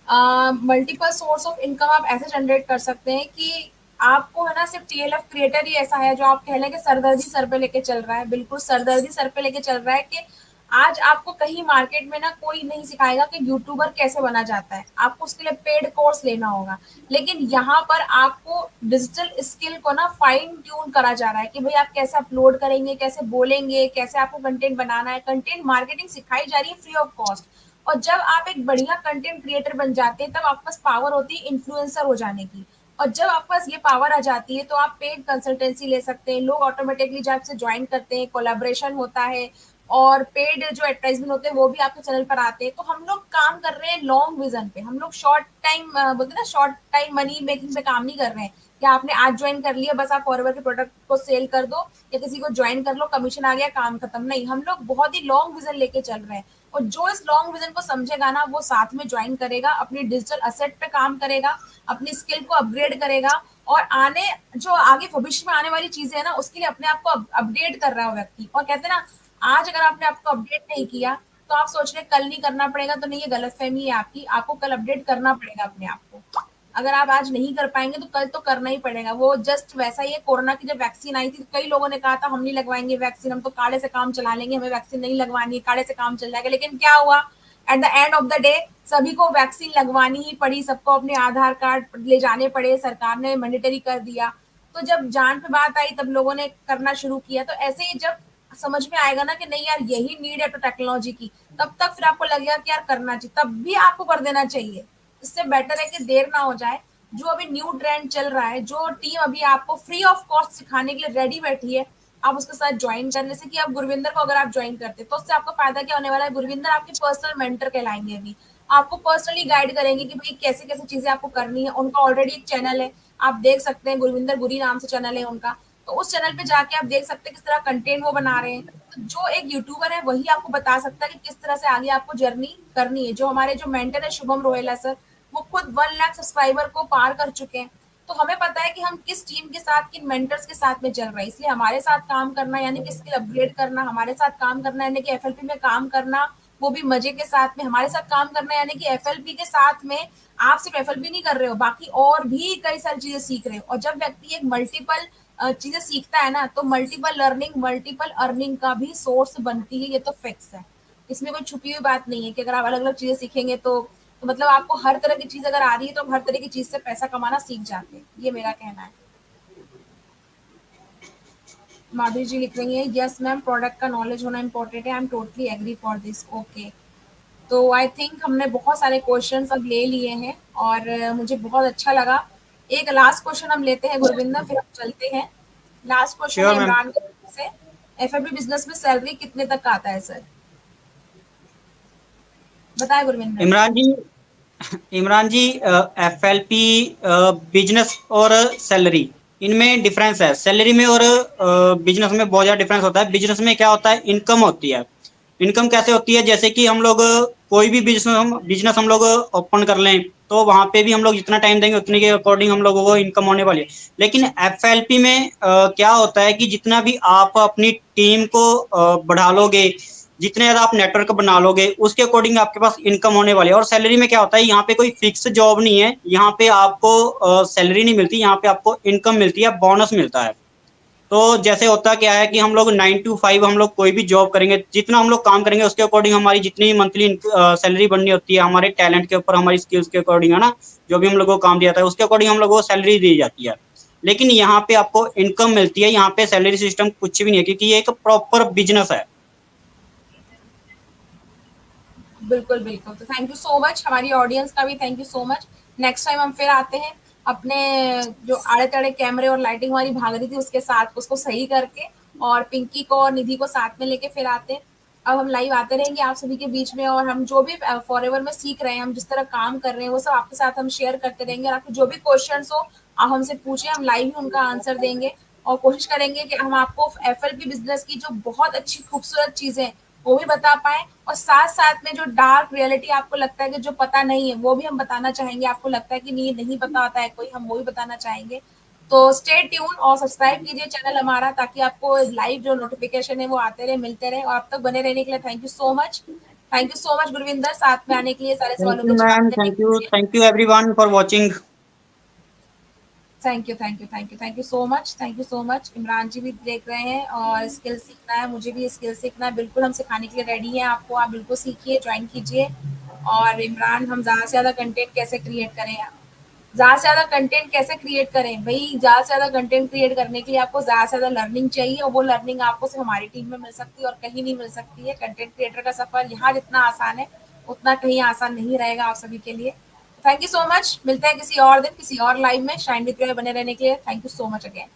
मल्टीपल सोर्स ऑफ इनकम आप ऐसे जनरेट कर सकते हैं कि आपको है ना सिर्फ टीएलएफ क्रिएटर ही ऐसा है जो आप कह लें कि सरदर्दी सर पे लेके चल रहा है। बिल्कुल सरदर्दी सर पे लेके चल रहा है कि आज आपको कहीं मार्केट में ना कोई नहीं सिखाएगा कि यूट्यूबर कैसे बना जाता है, आपको उसके लिए पेड कोर्स लेना होगा। लेकिन यहाँ पर आपको डिजिटल स्किल को ना फाइन ट्यून करा जा रहा है कि भाई आप कैसे अपलोड करेंगे, कैसे बोलेंगे, कैसे आपको कंटेंट बनाना है। कंटेंट मार्केटिंग सिखाई जा रही है फ्री ऑफ कॉस्ट। और जब आप एक बढ़िया कंटेंट क्रिएटर बन जाते हैं तब आपके पास पावर होती है इन्फ्लुएंसर हो जाने की। और जब आपके पास ये पावर आ जाती है तो आप पेड कंसल्टेंसी ले सकते हैं। लोग ऑटोमेटिकली जब आपसे ज्वाइन करते हैं, कोलैबोरेशन होता है और पेड जो एडवर्टाइजमेंट होते हैं वो भी आपके चैनल पर आते हैं। तो हम लोग काम कर रहे हैं लॉन्ग विजन पे। हम लोग शॉर्ट टाइम बोलते हैं ना, शॉर्ट टाइम मनी मेकिंग पे काम नहीं कर रहे हैं कि आपने आज ज्वाइन कर लिया बस आप फॉरएवर के प्रोडक्ट को सेल कर दो या किसी को ज्वाइन कर लो, कमीशन आ गया, काम खत्म। नहीं, हम लोग बहुत ही लॉन्ग विजन लेके चल रहे हैं। और जो इस लॉन्ग विजन को समझेगा ना वो साथ में ज्वाइन करेगा, अपनी डिजिटल असेट पे काम करेगा, अपनी स्किल को अपग्रेड करेगा और आने जो आगे भविष्य में आने वाली चीजें है ना उसके लिए अपने आप को अपडेट कर रहा है व्यक्ति। और कहते हैं ना, आज अगर आपने आपको अपडेट नहीं किया तो आप सोच रहे कल नहीं करना पड़ेगा, तो नहीं, ये गलतफहमी है आपकी। आपको कल अपडेट करना पड़ेगा अपने आप को। अगर आप आज नहीं कर पाएंगे तो कल तो करना ही पड़ेगा। वो जस्ट वैसा ही है, कोरोना की जब वैक्सीन आई थी कई लोगों ने कहा था हम नहीं लगवाएंगे वैक्सीन, हम तो काले से काम चला लेंगे, हमें वैक्सीन नहीं लगवानी है, काले से काम चल जाएगा। लेकिन क्या हुआ, at the end of the day सभी को वैक्सीन लगवानी ही पड़ी, सबको अपने आधार कार्ड ले जाने पड़े, सरकार ने मैंडेटरी कर दिया। तो जब जान पे बात आई तब लोगों ने करना शुरू किया। तो ऐसे ही जब समझ में आएगा ना कि नहीं यार यही नीड है तो टेक्नोलॉजी की, तब तक फिर आपको लगेगा कि यार करना चाहिए, तब भी आपको कर देना चाहिए। इससे बेटर है कि देर ना हो जाए। जो अभी न्यू ट्रेंड चल रहा है, जो टीम अभी आपको फ्री ऑफ कॉस्ट सिखाने के लिए रेडी बैठी है, आप उसके साथ ज्वाइन करने से कि आप गुरविंदर को अगर आप ज्वाइन करते तो उससे आपका फायदा क्या होने वाला है, गुरविंदर आपके पर्सनल मेंटर कहलाएंगे। अभी आपको पर्सनली गाइड करेंगे कि भाई कैसे कैसे चीजें आपको करनी है। उनका ऑलरेडी एक चैनल है, आप देख सकते हैं, गुरविंदर गुरी नाम से चैनल है उनका। तो उस चैनल पे जाके आप देख सकते हैं किस तरह कंटेंट वो बना रहे हैं। तो जो एक यूट्यूबर है वही आपको बता सकता है कि किस तरह से आगे आपको जर्नी करनी है। जो हमारे जो मेंटर है शुभम रोहेला सर, वो खुद 1 लाख सब्सक्राइबर को पार कर चुके हैं। तो हमें पता है कि हम किस टीम के साथ, किन मेंटर्स के साथ में चल रहे हैं। इसलिए हमारे साथ काम करना यानी कि स्किल अपग्रेड करना, हमारे साथ काम करना यानी कि एफएलपी में काम करना वो भी मजे के साथ में हमारे साथ काम करना है, यानी कि एफएलपी के साथ में आप सिर्फ एफएलपी नहीं कर रहे हो, बाकी और भी कई सारी चीजें सीख रहे हो। और जब व्यक्ति एक मल्टीपल चीजें सीखता है ना, तो मल्टीपल लर्निंग मल्टीपल अर्निंग का भी सोर्स बनती है, ये तो फिक्स है। इसमें कोई छुपी हुई बात नहीं है कि अगर आप अलग अलग चीजें सीखेंगे तो मतलब आपको हर तरह की चीज अगर आ रही है तो आप हर तरह की चीज से पैसा कमाना सीख जाते हैं, ये मेरा कहना है। माधुरी जी लिख रही है, यस मैम, प्रोडक्ट का नॉलेज होना इम्पोर्टेंट है, I am totally agree for this. Okay, तो आई थिंक हमने बहुत सारे क्वेश्चंस अब ले लिए हैं और मुझे बहुत अच्छा लगा। एक लास्ट क्वेश्चन हम लेते हैं गुरविंदर, फिर हम चलते हैं। लास्ट क्वेश्चन श्योर है मैम। इमरान से, एफएमबी बिजनेस में सैलरी कितने तक का आता है सर? बताए गुरविंदर। इमरान जी, एफएलपी बिजनेस और सैलरी, इनमें डिफरेंस है। सैलरी में और बिजनेस में बहुत ज्यादा डिफरेंस होता है। बिजनेस में क्या होता है, इनकम होती है। इनकम कैसे होती है, जैसे कि हम लोग कोई भी बिजनेस हम लोग ओपन कर लें, तो वहां पे भी हम लोग जितना टाइम देंगे उतने के अकॉर्डिंग हम लोगों को इनकम होने वाली है। लेकिन एफएलपी में क्या होता है कि जितना भी आप अपनी टीम को बढ़ा लोगे, जितने ज्यादा आप नेटवर्क बना लोगे, उसके अकॉर्डिंग आपके पास इनकम होने वाली है। और सैलरी में क्या होता है, यहाँ पे कोई फिक्स जॉब नहीं है, यहाँ पे आपको सैलरी नहीं मिलती, यहाँ पे आपको इनकम मिलती है, बोनस मिलता है। तो जैसे होता क्या है कि हम लोग 9 to 5 हम लोग कोई भी जॉब करेंगे, जितना हम लोग काम करेंगे उसके अकॉर्डिंग हमारी जितनी मंथली सैलरी बननी होती है, हमारे टैलेंट के ऊपर, हमारी स्किल्स के अकॉर्डिंग, है ना, जो भी हम लोग को काम दिया था उसके अकॉर्डिंग हम लोग को सैलरी दी जाती है। लेकिन यहाँ पे आपको इनकम मिलती है, यहाँ पे सैलरी सिस्टम कुछ भी नहीं है, क्योंकि ये एक प्रॉपर बिजनेस है। बिल्कुल बिल्कुल, तो थैंक यू सो मच, हमारी ऑडियंस का भी thank you so much. Next time हम फिर आते हैं अपने जो आड़े तड़े कैमरे और लाइटिंग हमारी भाग रही थी उसके साथ उसको सही करके, और पिंकी को और निधि को साथ में लेके फिर आते हैं। अब हम लाइव आते रहेंगे आप सभी के बीच में, और हम जो भी फॉरएवर में सीख रहे हैं, हम जिस तरह काम कर रहे हैं, वो सब आपके साथ हम शेयर करते रहेंगे। और आपको जो भी क्वेश्चन हो आप हमसे पूछिए, हम लाइव ही उनका आंसर देंगे। और कोशिश करेंगे कि हम आपको एफएलपी बिजनेस की जो बहुत अच्छी खूबसूरत चीजें वो भी बता पाए, और साथ साथ में जो डार्क रियलिटी आपको लगता है कि जो पता नहीं है वो भी हम बताना चाहेंगे। आपको लगता है कि नहीं नहीं पता होता है कोई, हम वो भी बताना चाहेंगे। तो स्टे ट्यून और सब्सक्राइब कीजिए चैनल हमारा, ताकि आपको लाइव जो नोटिफिकेशन है वो आते रहे, मिलते रहे। और अब तक बने रहने के लिए thank you so much. Thank you so much Gurvinder, साथ में आने के लिए, सारे थैंक सवालों यू के जवाब मैम, देने के लिए। Thank you everyone for watching. Thank you thank you thank you thank you so much, thank you so much. Imran ji भी देख रहे हैं और स्किल सीखना है, मुझे भी स्किल सीखना है, बिल्कुल हम सिखाने के लिए रेडी हैं आपको, आप बिल्कुल सीखिए, ज्वाइन कीजिए। और इमरान, हम ज़्यादा से ज़्यादा कंटेंट कैसे क्रिएट करें, ज़्यादा से ज़्यादा कंटेंट कैसे क्रिएट करें भाई? ज़्यादा से ज़्यादा कंटेंट क्रिएट करने के लिए आपको ज़्यादा से ज़्यादा लर्निंग चाहिए, और वो लर्निंग आपको सिर्फ हमारी टीम में मिल सकती है और कहीं नहीं मिल सकती है। कंटेंट क्रिएटर का सफर यहाँ जितना आसान है उतना कहीं आसान नहीं रहेगा आप सभी के लिए। थैंक यू सो मच, मिलते हैं किसी और दिन किसी और लाइव में। शाइन विद बने रहने के लिए thank you so much again.